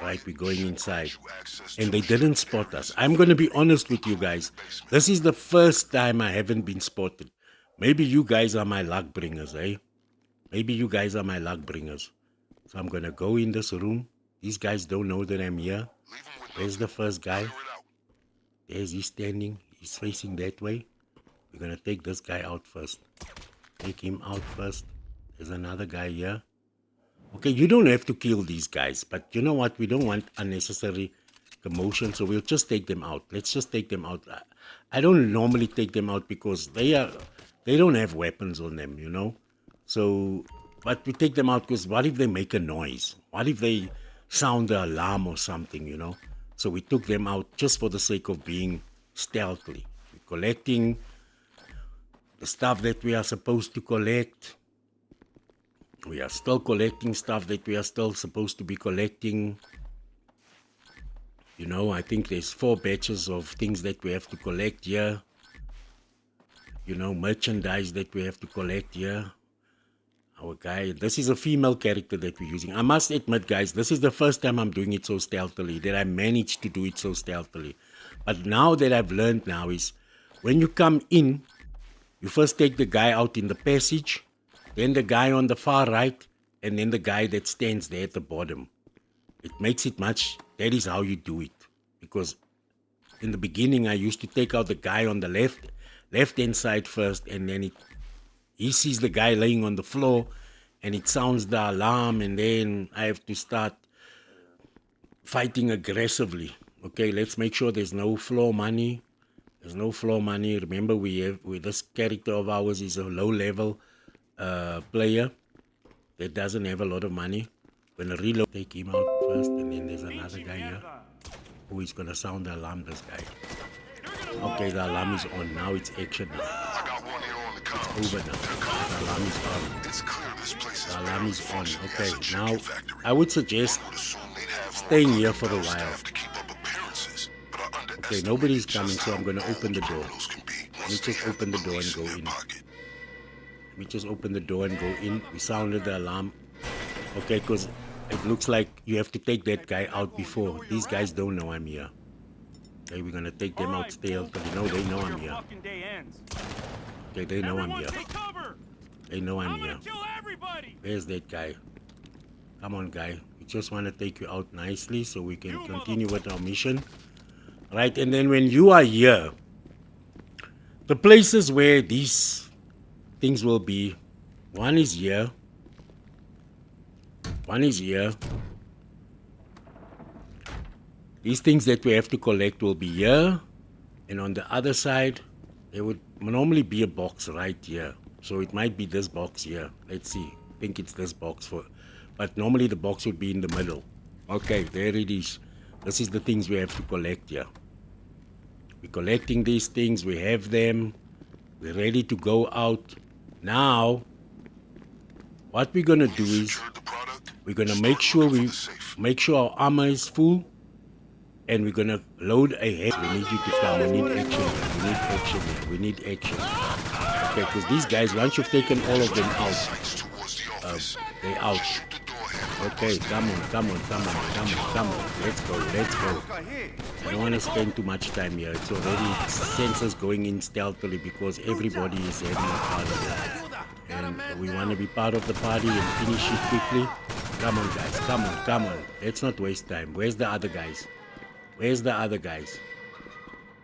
Speaker 3: Right, we're going inside. And they didn't spot us. I'm going to be honest with you guys. This is the first time I haven't been spotted. Maybe you guys are my luck bringers, eh? Maybe you guys are my luck bringers. So I'm going to go in this room. These guys don't know that I'm here. There's the first guy. There's he standing. He's facing that way. We're going to take this guy out first. Take him out first. There's another guy here. Okay, you don't have to kill these guys. But you know what? We don't want unnecessary commotion. So we'll just take them out. Let's just take them out. I don't normally take them out because they don't have weapons on them, you know. So, but we take them out because what if they make a noise? What if they sound the alarm or something, you know? So we took them out just for the sake of being stealthily. We're collecting the stuff that we are supposed to collect. We are still collecting stuff that we are still supposed to be collecting. You know, I think there's 4 batches of things that we have to collect here. You know, merchandise that we have to collect here. Our guy, this is a female character that we're using. I must admit, guys, this is the first time I'm doing it so stealthily, that I managed to do it so stealthily. But now that I've learned now is, when you come in, you first take the guy out in the passage, then the guy on the far right, and then the guy that stands there at the bottom. It makes it much, that is how you do it. Because in the beginning, I used to take out the guy on the left-hand side first, and then he sees the guy laying on the floor, and it sounds the alarm, and then I have to start fighting aggressively. Okay, let's make sure there's no floor money. There's no floor money. Remember, this character of ours is a low-level player that doesn't have a lot of money. When I reload, take him out first, and then there's another guy here who is going to sound the alarm, this guy. Okay, the alarm is on. Now it's action now. It's over now. The alarm is on. The alarm is on. Okay, now I would suggest staying here for a while. Okay, nobody's coming, so I'm going to open the door. Let me just open the door and go in. Let me just open the door and go in. We sounded the alarm. Okay, because it looks like you have to take that guy out before. These guys don't know I'm here. Okay, we're going to take them out still. But you know, they know I'm here. Okay, they know I'm here. They know I'm here. Where's that guy? Come on, guy. We just want to take you out nicely so we can continue with our mission. Right, and then when you are here, the places where these things will be, one is here. One is here. These things that we have to collect will be here. And on the other side, there would normally be a box right here. So it might be this box here. Let's see. I think it's this box. But normally the box would be in the middle. Okay, there it is. This is the things we have to collect here. We're collecting these things. We have them. We're ready to go out. Now, what we're going to do is we're going to make sure our armor is full. And we're going to load ahead. We need you to come. We need action. We need action. We need action. Okay, because these guys, once you've taken all of them out, they're out. Okay, come on. Let's go. I don't want to spend too much time here. It's already sensors going in stealthily because everybody is having a part of it. And we want to be part of the party and finish it quickly. Come on, guys. Come on. Let's not waste time. Where's the other guys?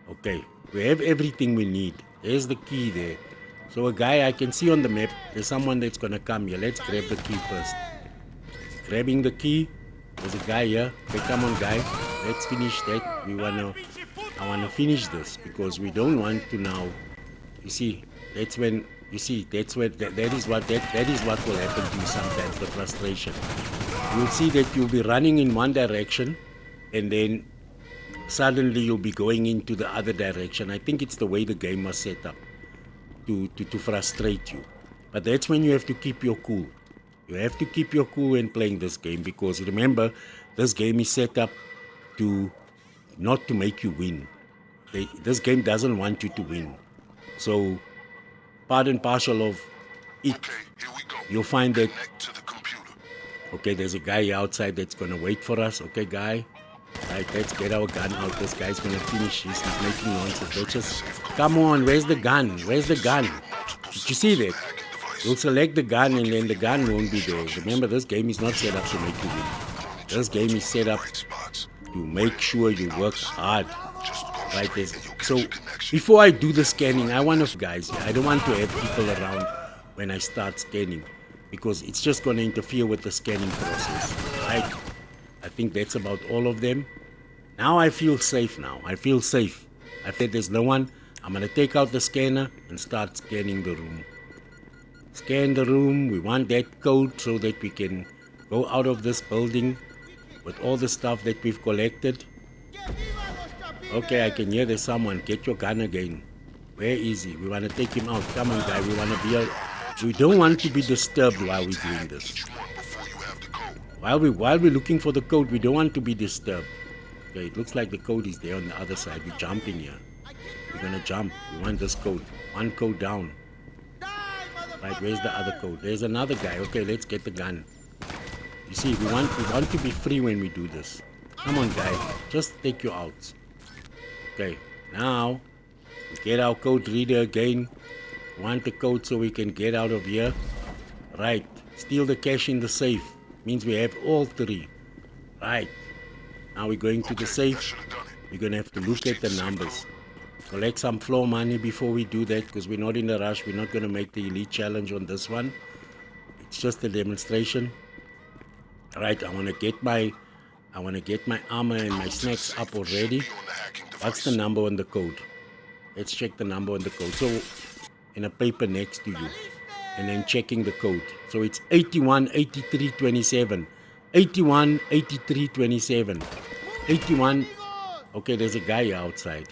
Speaker 3: Okay, we have everything we need. There's the key there. So a guy I can see on the map, there's someone that's going to come here. Let's grab the key first. grabbing the key. There's a guy here. Okay, come on, guy. Let's finish that. I wanna finish this because we don't want to now. You see, that's when you see that is what will happen to you sometimes. The frustration. You'll see that you'll be running in one direction, and then suddenly you'll be going into the other direction. I think it's the way the game was set up to frustrate you. But that's when you have to keep your cool. You have to keep your cool when playing this game, because remember, this game is set up to not to make you win. This game doesn't want you to win. So, part and parcel of it,
Speaker 2: Okay, here we go.
Speaker 3: you'll find that,
Speaker 2: Connect to the computer.
Speaker 3: okay, there's a guy outside that's going to wait for us. Okay, guy. Right, let's get our gun out. This guy's going to finish this. He's making nonsense. Let's just, come on, where's the gun? Where's the gun? Did you see that? You'll select the gun and then the gun won't be there. Remember, this game is not set up to make you win. This game is set up to make sure you work hard. Right, so before I do the scanning, I want to, guys, I don't want to have people around when I start scanning, because it's just going to interfere with the scanning process. Right? I think that's about all of them. Now I feel safe now. I feel safe. I think there's no one. I'm going to take out the scanner and start scanning the room. Scan the room. We want that code so that we can go out of this building with all the stuff that we've collected. Okay, I can hear there's someone. Get your gun again. Where is he? We want to take him out. Come on, guy. We want to be we don't want to be disturbed while we're doing this. While we're looking for the code, we don't want to be disturbed. Okay, it looks like the code is there on the other side. We're jumping here. We're gonna jump. We want this code. One code down. Right, where's the other code? There's another guy. Okay, let's get the gun. You see, we want to be free when we do this. Come on, guy. Just take you out. Okay, now we get our code reader again. We want the code so we can get out of here. Right, steal the cash in the safe. Means we have all three. Right, now we're going to the safe. We're gonna have to look at the numbers. Collect some floor money before we do that, because we're not in a rush. We're not gonna make the elite challenge on this one. It's just a demonstration. Right, I wanna get my armor and my snacks up already. What's the number on the code? Let's check the number on the code. So, in a paper next to you. And then checking the code. So it's 818327. 818327. 81. Okay, there's a guy outside.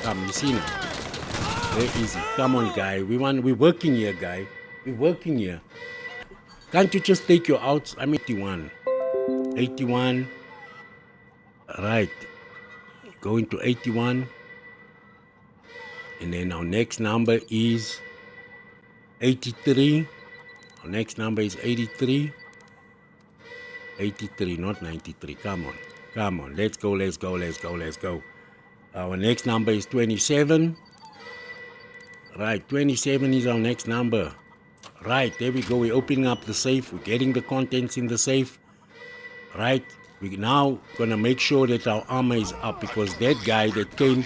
Speaker 3: Come, you see now. Very easy. Come on, guy. We're working here, guy. We're working here. Can't you just take your outs? I'm 81. 81. Right. Go into 81. And then our next number is 83. Our next number is 83. 83, not 93. Come on. Come on. Let's go, let's go, let's go, let's go. Our next number is 27. Right, 27 is our next number. Right, there we go. We're opening up the safe. We're getting the contents in the safe. Right, we're now going to make sure that our armor is up, because that guy that came...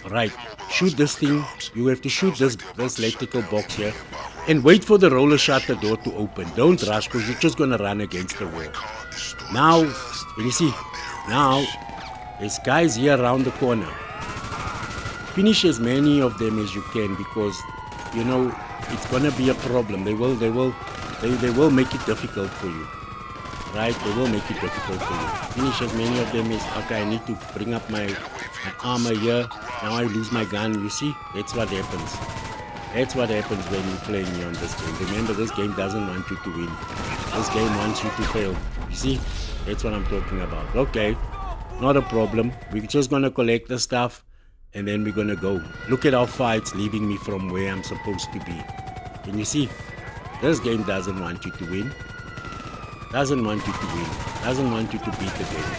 Speaker 3: Right, shoot this thing. You have to shoot this electrical box here. And wait for the roller shutter door to open. Don't rush, because you're just going to run against the wall. Now, you see, now, there's guys here around the corner. Finish as many of them as you can, because, you know, it's going to be a problem. They will make it difficult for you. Right, they will make it difficult for you. Finish as many of them as... Okay, I need to bring up my armor here. Now I lose my gun. You see, that's what happens. That's what happens when you're playing here on this game. Remember, this game doesn't want you to win. This game wants you to fail. You see, that's what I'm talking about. Okay, not a problem. We're just going to collect the stuff, and then we're going to go. Look at how far it's leaving me from where I'm supposed to be. Can you see? This game doesn't want you to win. Doesn't want you to win. Doesn't want you to beat the game.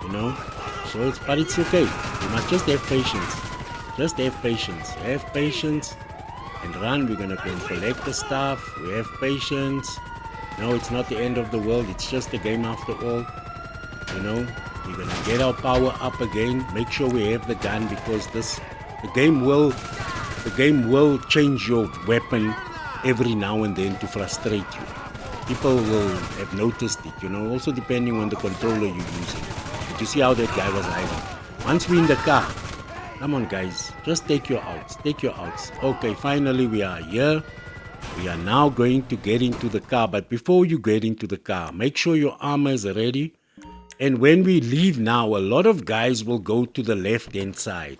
Speaker 3: You know? So but it's okay. You must just have patience. Just have patience. Have patience and run. We're gonna go and collect the stuff. We have patience. No, it's not the end of the world. It's just a game after all. You know? We're gonna get our power up again. Make sure we have the gun, because the game will change your weapon every now and then to frustrate you. people will have noticed it, you know, also depending on the controller you're using. But you see how that guy was hiding. Once we're in the car, come on guys, just take your outs, take your outs. Okay, finally we are here. We are now going to get into the car, but before you get into the car, make sure your armor is ready. And when we leave now, a lot of guys will go to the left-hand side.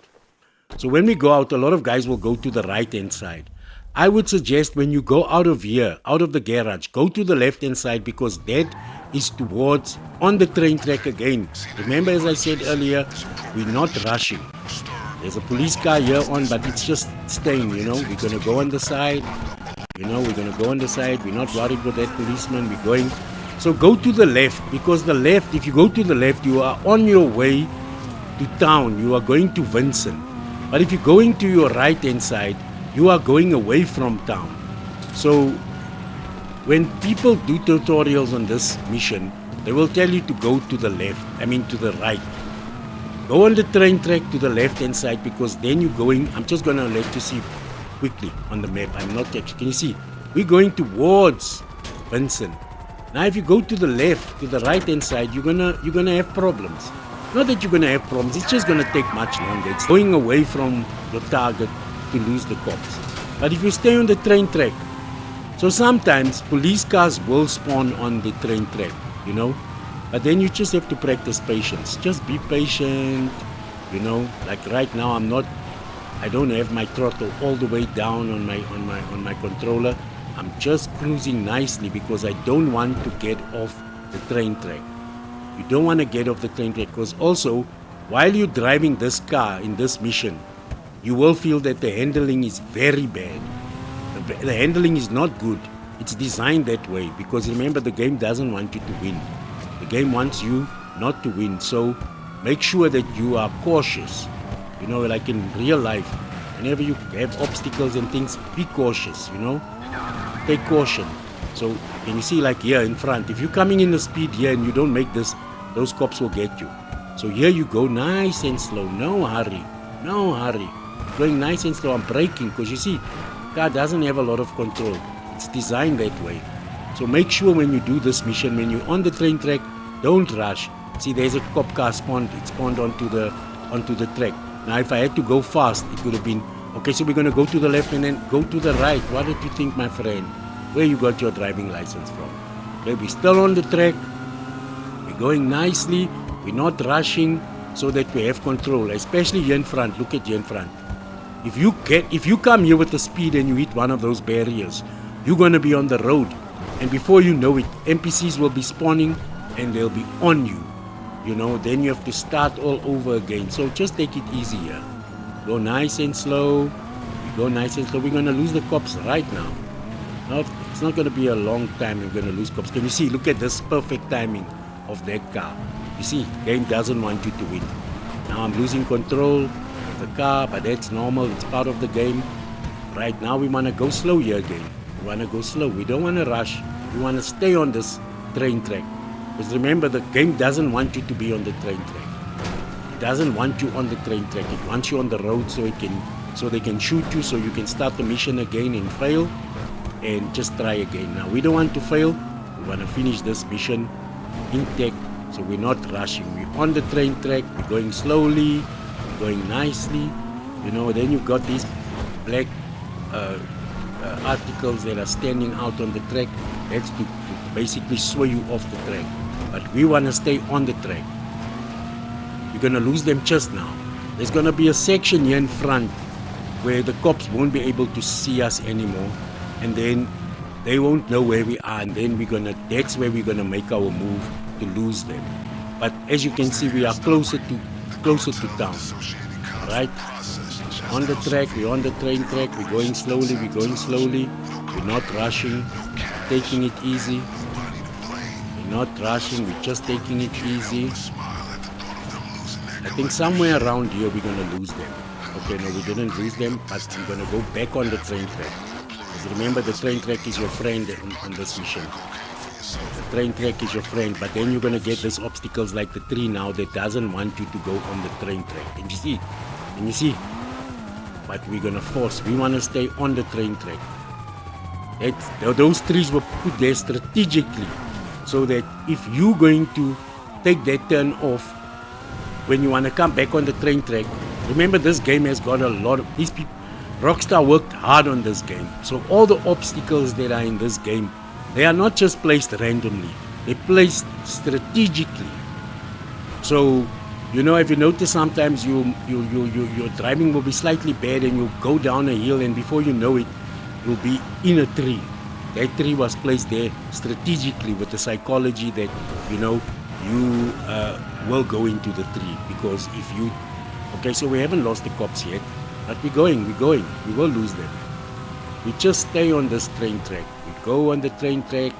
Speaker 3: So when we go out, a lot of guys will go to the right-hand side. I would suggest when you go out of here, out of the garage, go to the left-hand side because that is towards on the train track again. Remember, as I said earlier, we're not rushing. There's a police car here on, but it's just staying, you know. We're going to go on the side. You know, we're going to go on the side. We're not worried about that policeman. We're going. So go to the left because the left, if you go to the left, you are on your way to town. You are going to Vincent. But if you're going to your right-hand side, you are going away from town. So when people do tutorials on this mission, they will tell you to go to the left, to the right. Go on the train track to the left-hand side because then you're going, I'm just going to let you see quickly on the map. I'm not actually, can you see? We're going towards Vincent. Now if you go to the left, to the right-hand side, you're gonna have problems. Not that you're gonna have problems, it's just gonna take much longer. It's going away from your target to lose the cops. But if you stay on the train track, so sometimes police cars will spawn on the train track, you know. But then you just have to practice patience. Just be patient, you know. Like right now, I don't have my throttle all the way down on my controller. I'm just cruising nicely because I don't want to get off the train track. You don't want to get off the train track because also, while you're driving this car in this mission, you will feel that the handling is very bad. The handling is not good. It's designed that way because remember, the game doesn't want you to win. The game wants you not to win. So make sure that you are cautious. You know, like in real life, whenever you have obstacles and things, be cautious, you know. Take caution. So can you see, like here in front, if you're coming in the speed here and you don't make this, those cops will get you. So here you go nice and slow, no hurry, no hurry. Going nice and slow. I'm braking because you see, car doesn't have a lot of control. It's designed that way. So make sure when you do this mission, when you're on the train track, don't rush. See, there's a cop car spawned. It spawned onto the track. Now if I had to go fast, it would have been okay. So we're going to go to the left and then go to the right. What did you think, my friend? Where you got your driving license from? Okay, we're still on the track. We're going nicely. We're not rushing so that we have control, especially here in front. Look at here in front. If you come here with the speed and you hit one of those barriers, you're going to be on the road. And before you know it, NPCs will be spawning and they'll be on you. You know, then you have to start all over again. So just take it easy here. Go nice and slow. We go nice and slow. We're going to lose the cops right now. It's not going to be a long time we're going to lose cops. Can you see? Look at this perfect timing of that car. You see, game doesn't want you to win. Now I'm losing control of the car, but that's normal. It's part of the game. Right now we want to go slow here again. We want to go slow. We don't want to rush. We want to stay on this train track. Because remember, the game doesn't want you to be on the train track. It doesn't want you on the train track. It wants you on the road so they can shoot you, so you can start the mission again and fail and just try again. Now we don't want to fail. We want to finish this mission intact, so we're not rushing. We're on the train track. We're going slowly. We're going nicely. You know, then you've got these black articles that are standing out on the track. That's to basically sway you off the track. But we want to stay on the track. You're going to lose them just now. There's going to be a section here in front where the cops won't be able to see us anymore. And then they won't know where we are. And then that's where we're going to make our move to lose them. But as you can see, we are closer to town. Right? On the track, we're on the train track. We're going slowly. We're not rushing. Taking it easy. We're not rushing. We're just taking it easy. I think somewhere around here we're going to lose them. Okay, no, we didn't lose them, but I'm going to go back on the train track. Because remember, the train track is your friend on this mission. The train track is your friend, but then you're going to get these obstacles like the tree now that doesn't want you to go on the train track. And you see? But we're going to force. We want to stay on the train track. Those trees were put there strategically so that if you're going to take that turn off when you want to come back on the train track, remember this game has got a lot of these people. Rockstar worked hard on this game, so all the obstacles that are in this game, they are not just placed randomly, they're placed strategically. So, you know, if you notice sometimes your driving will be slightly bad and you'll go down a hill and before you know it, you'll be in a tree. That tree was placed there strategically with the psychology that, you know, you will go into the tree because if you... Okay, so we haven't lost the cops yet, but we're going. We will lose them. We just stay on this train track. We go on the train track.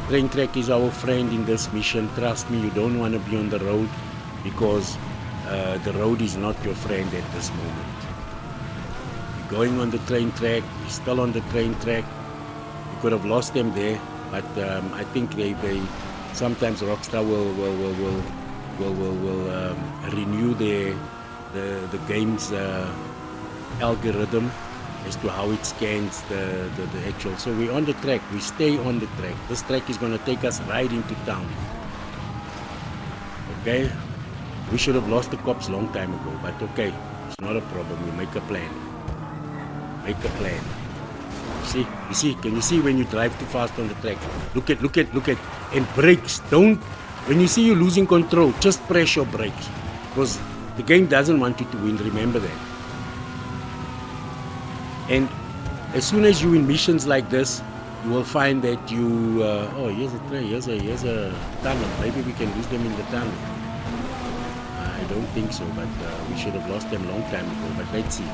Speaker 3: Train track is our friend in this mission. Trust me, you don't want to be on the road because the road is not your friend at this moment. We're going on the train track. We're still on the train track. We could have lost them there, but I think they sometimes Rockstar will renew the game's algorithm as to how it scans the actual. So we're on the track. We stay on the track. This track is going to take us right into town. Okay, we should have lost the cops long time ago, but okay, it's not a problem. We make a plan. Make a plan. You see, can you see when you drive too fast on the track? Look at, and brakes. Don't, when you see you're losing control, just press your brakes. Because the game doesn't want you to win, remember that. And as soon as you in missions like this, you will find that you, oh, here's a train, here's a tunnel. Maybe we can lose them in the tunnel. I don't think so, but we should have lost them long time ago, but let's see.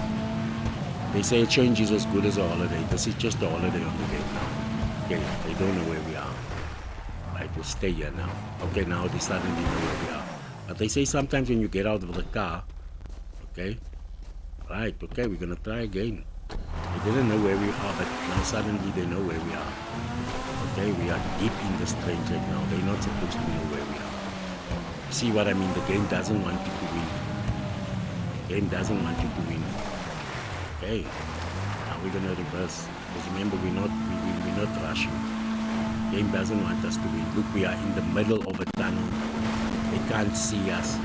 Speaker 3: They say a change is as good as a holiday. This is just a holiday on the game now. Okay, they don't know where we are. Right, we'll stay here now. Okay, now they suddenly know where we are. But they say sometimes when you get out of the car, okay, right, okay, we're gonna try again. They didn't know where we are, but now suddenly they know where we are. Okay, we are deep in this train track now. They're not supposed to know where we are. See what I mean? The game doesn't want you to win. The game doesn't want you to win. Okay, now we're gonna reverse. Because remember, we're not rushing. The game doesn't want us to win. Look, we are in the middle of a tunnel. They can't see us,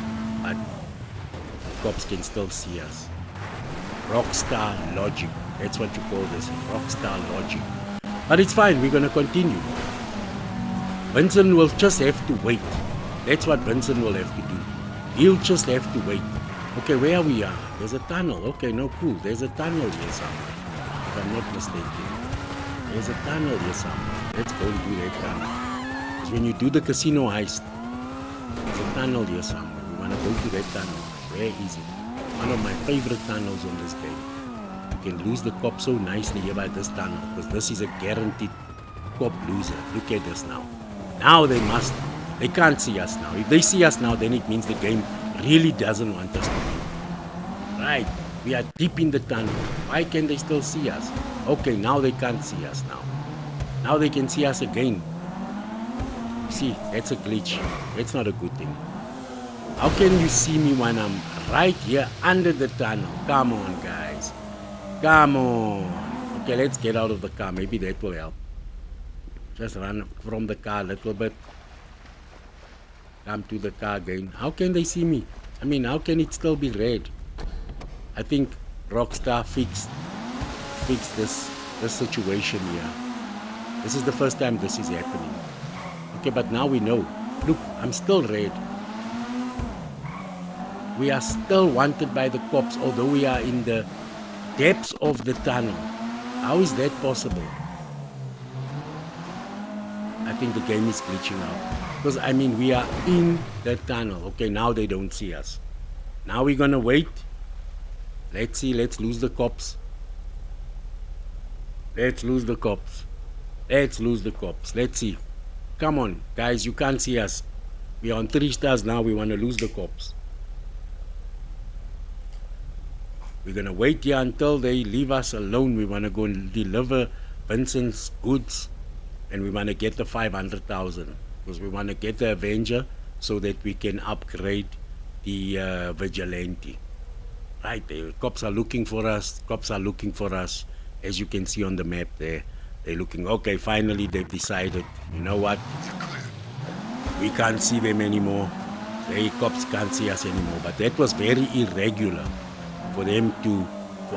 Speaker 3: but the cops can still see us. Rockstar logic. That's what you call this. Rockstar logic. But it's fine. We're gonna continue. Vincent will just have to wait. That's what Vincent will have to do. He'll just have to wait. Okay, where we are? There's a tunnel. Okay, no, cool. There's a tunnel here somewhere. If I'm not mistaken. There's a tunnel here somewhere. Let's go and do that tunnel. Because when you do the casino heist, there's a tunnel here somewhere. We want to go to that tunnel. Where is it? One of my favorite tunnels on this game. You can lose the cop so nicely here by this tunnel. Because this is a guaranteed cop loser. Look at this now. Now they can't see us now. If they see us now, then it means the game really doesn't want us to win. Right, we are deep in the tunnel. Why can they still see us? Okay, now they can't see us now. Now they can see us again. See, that's a glitch. That's not a good thing. How can you see me when I'm right here under the tunnel? Come on, guys. Come on. Okay, let's get out of the car. Maybe that will help. Just run from the car a little bit. Come to the car again. How can they see me? I mean, how can it still be red? I think Rockstar fixed this situation here. This is the first time this is happening. Okay, but now we know. Look, I'm still red. We are still wanted by the cops, although we are in the depths of the tunnel. How is that possible? I think the game is glitching out. Because, I mean, we are in the tunnel. Okay, now they don't see us. Now we're gonna wait. Let's see, let's lose the cops. Let's lose the cops. Let's lose the cops. Let's see. Come on, guys, you can't see us. We are on 3 stars now. We want to lose the cops. We're gonna wait here until they leave us alone. We want to go and deliver Vincent's goods. And we want to get the 500,000. Because we want to get the Avenger so that we can upgrade the Vigilante. Right, the cops are looking for us. Cops are looking for us, as you can see on the map there. They're looking, okay, finally they've decided, you know what? We can't see them anymore. The cops can't see us anymore. But that was very irregular for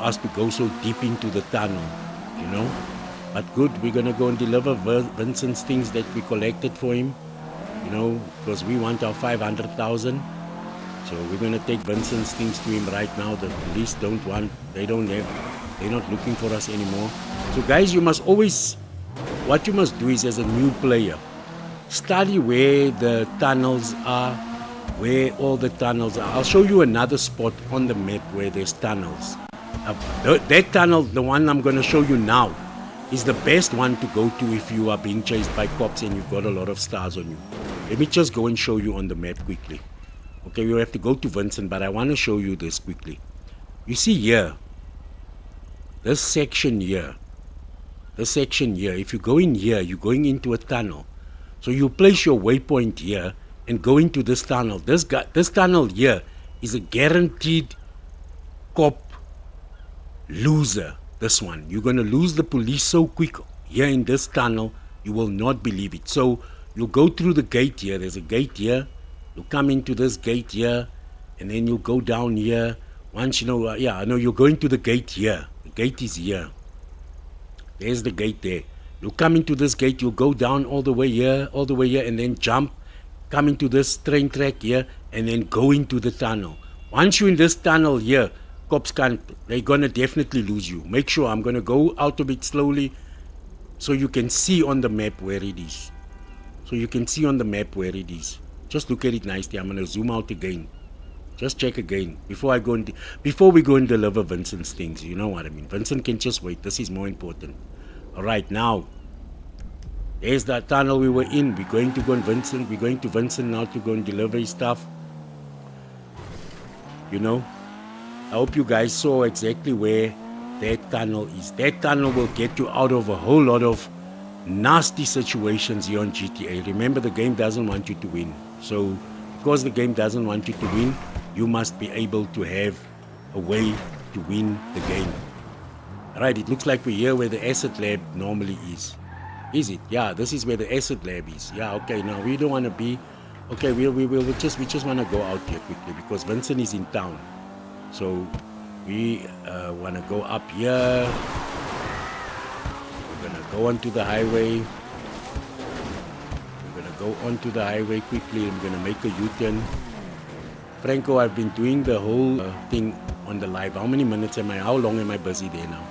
Speaker 3: us to go so deep into the tunnel, you know. But good, we're gonna go and deliver Vincent's things that we collected for him, you know, because we want our 500,000. So we're gonna take Vincent's things to him right now. The police they're not looking for us anymore. So guys, what you must do is, as a new player, study where the tunnels are, where all the tunnels are. I'll show you another spot on the map where there's tunnels. That tunnel, the one I'm going to show you now, is the best one to go to if you are being chased by cops and you've got a lot of stars on you. Let me just go and show you on the map quickly. Okay, we have to go to Vincent, but I want to show you this quickly. You see here, this section here, if you go in here, you're going into a tunnel. So you place your waypoint here and go into this tunnel. This tunnel here is a guaranteed cop loser. This one, you're going to lose the police so quick here in this tunnel, you will not believe it. So you'll go through the gate here. There's a gate here. You'll come into this gate here, and then you'll go down here. Once you know, I know you're going to the gate here. The gate is here. There's the gate there. You'll come into this gate, you'll go down all the way here, and then jump, come into this train track here, and then go into the tunnel. Once you're in this tunnel here, cops they're gonna definitely lose you. Make sure, I'm gonna go out of it slowly so you can see on the map where it is. Just look at it nicely. I'm gonna zoom out again. Just check again before we go and deliver Vincent's things. You know what I mean? Vincent can just wait. This is more important. All right, now there's that tunnel we were in. We're going to Vincent now to go and deliver his stuff. You know, I hope you guys saw exactly where that tunnel is. That tunnel will get you out of a whole lot of nasty situations here on GTA. Remember, the game doesn't want you to win. So because the game doesn't want you to win, you must be able to have a way to win the game. Alright, it looks like we're here where the asset lab normally is. Is it? Yeah, this is where the asset lab is. Yeah, okay, now we don't want to be... Okay, we just want to go out here quickly because Vincent is in town. So we want to go up here. We're going to go onto the highway. Quickly. I'm going to make a U-turn. Franco, I've been doing the whole thing on the live. How long am I busy there now?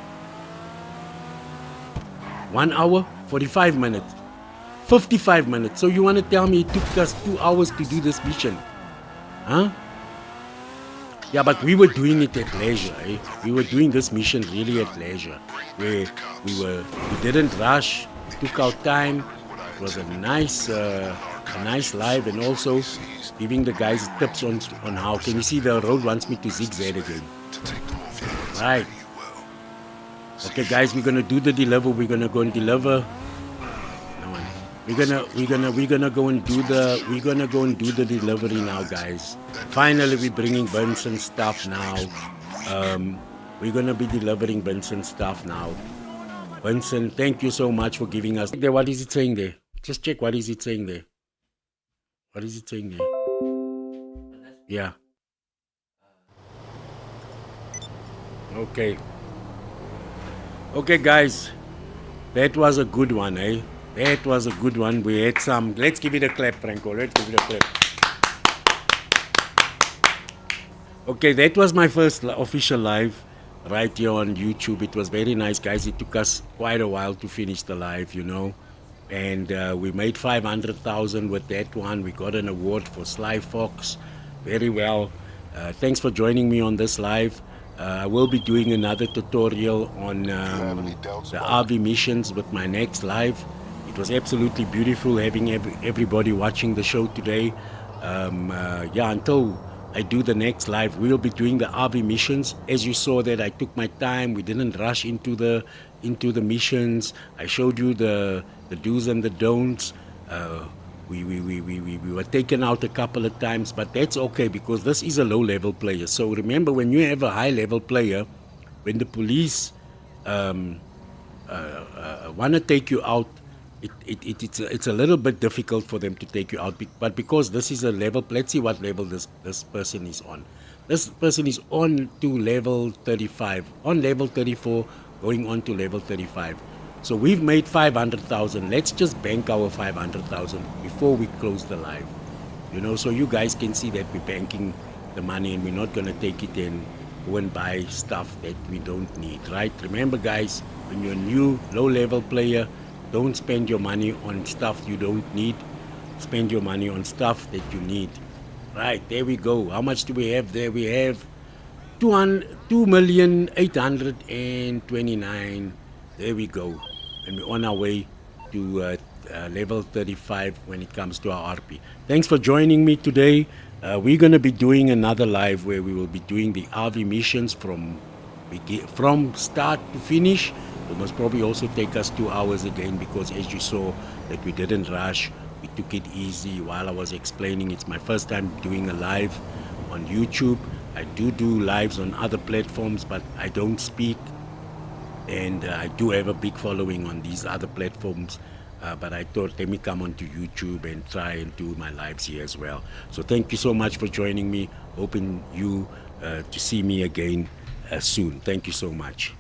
Speaker 3: 1 hour, 45 minutes, 55 minutes. So you want to tell me it took us 2 hours to do this mission? Huh? Yeah, but we were doing it at leisure, eh? We were doing this mission really at leisure. Where we didn't rush, we took our time. It was a nice live, and also giving the guys tips on how. Can you see the road wants me to zigzag again? Right. Okay, guys, we're gonna do the deliver. We're gonna go and deliver. We're gonna go and do the delivery now, guys. Finally, we're bringing Vincent's stuff now. We're gonna be delivering Vincent's stuff now. Vincent, thank you so much for giving us. What is it saying there? Just check. What is it saying there? Yeah. Okay. Okay, guys. That was a good one, eh? That was a good one. We had some. Let's give it a clap, Franco. Let's give it a clap. Okay, that was my first official live right here on YouTube. It was very nice, guys. It took us quite a while to finish the live, you know. And we made 500,000 with that one. We got an award for Sly Fox. Very well. Thanks for joining me on this live. I will be doing another tutorial on the RV missions with my next live. It was absolutely beautiful having everybody watching the show today. Until I do the next live, we'll be doing the RV missions. As you saw, that I took my time. We didn't rush into the missions. I showed you the do's and the don'ts. We were taken out a couple of times, but that's okay because this is a low-level player. So remember, when you have a high-level player, when the police want to take you out, it's a little bit difficult for them to take you out. But because this is a level, let's see what level this person is on. This person is on to level 35, on level 34, going on to level 35. So we've made 500,000. Let's just bank our 500,000 before we close the live. You know, so you guys can see that we're banking the money and we're not going to take it and go and buy stuff that we don't need, right? Remember, guys, when you're a new low-level player, don't spend your money on stuff you don't need. Spend your money on stuff that you need. Right, there we go. How much do we have there? We have 2,829,000. There we go. And we're on our way to level 35 when it comes to our RP. Thanks for joining me today. We're going to be doing another live where we will be doing the RV missions from start to finish. It must probably also take us 2 hours again, because as you saw that we didn't rush. We took it easy while I was explaining. It's my first time doing a live on YouTube. I do lives on other platforms, but I don't speak. And I do have a big following on these other platforms. But I thought, let me come onto YouTube and try and do my lives here as well. So thank you so much for joining me. Hoping you to see me again soon. Thank you so much.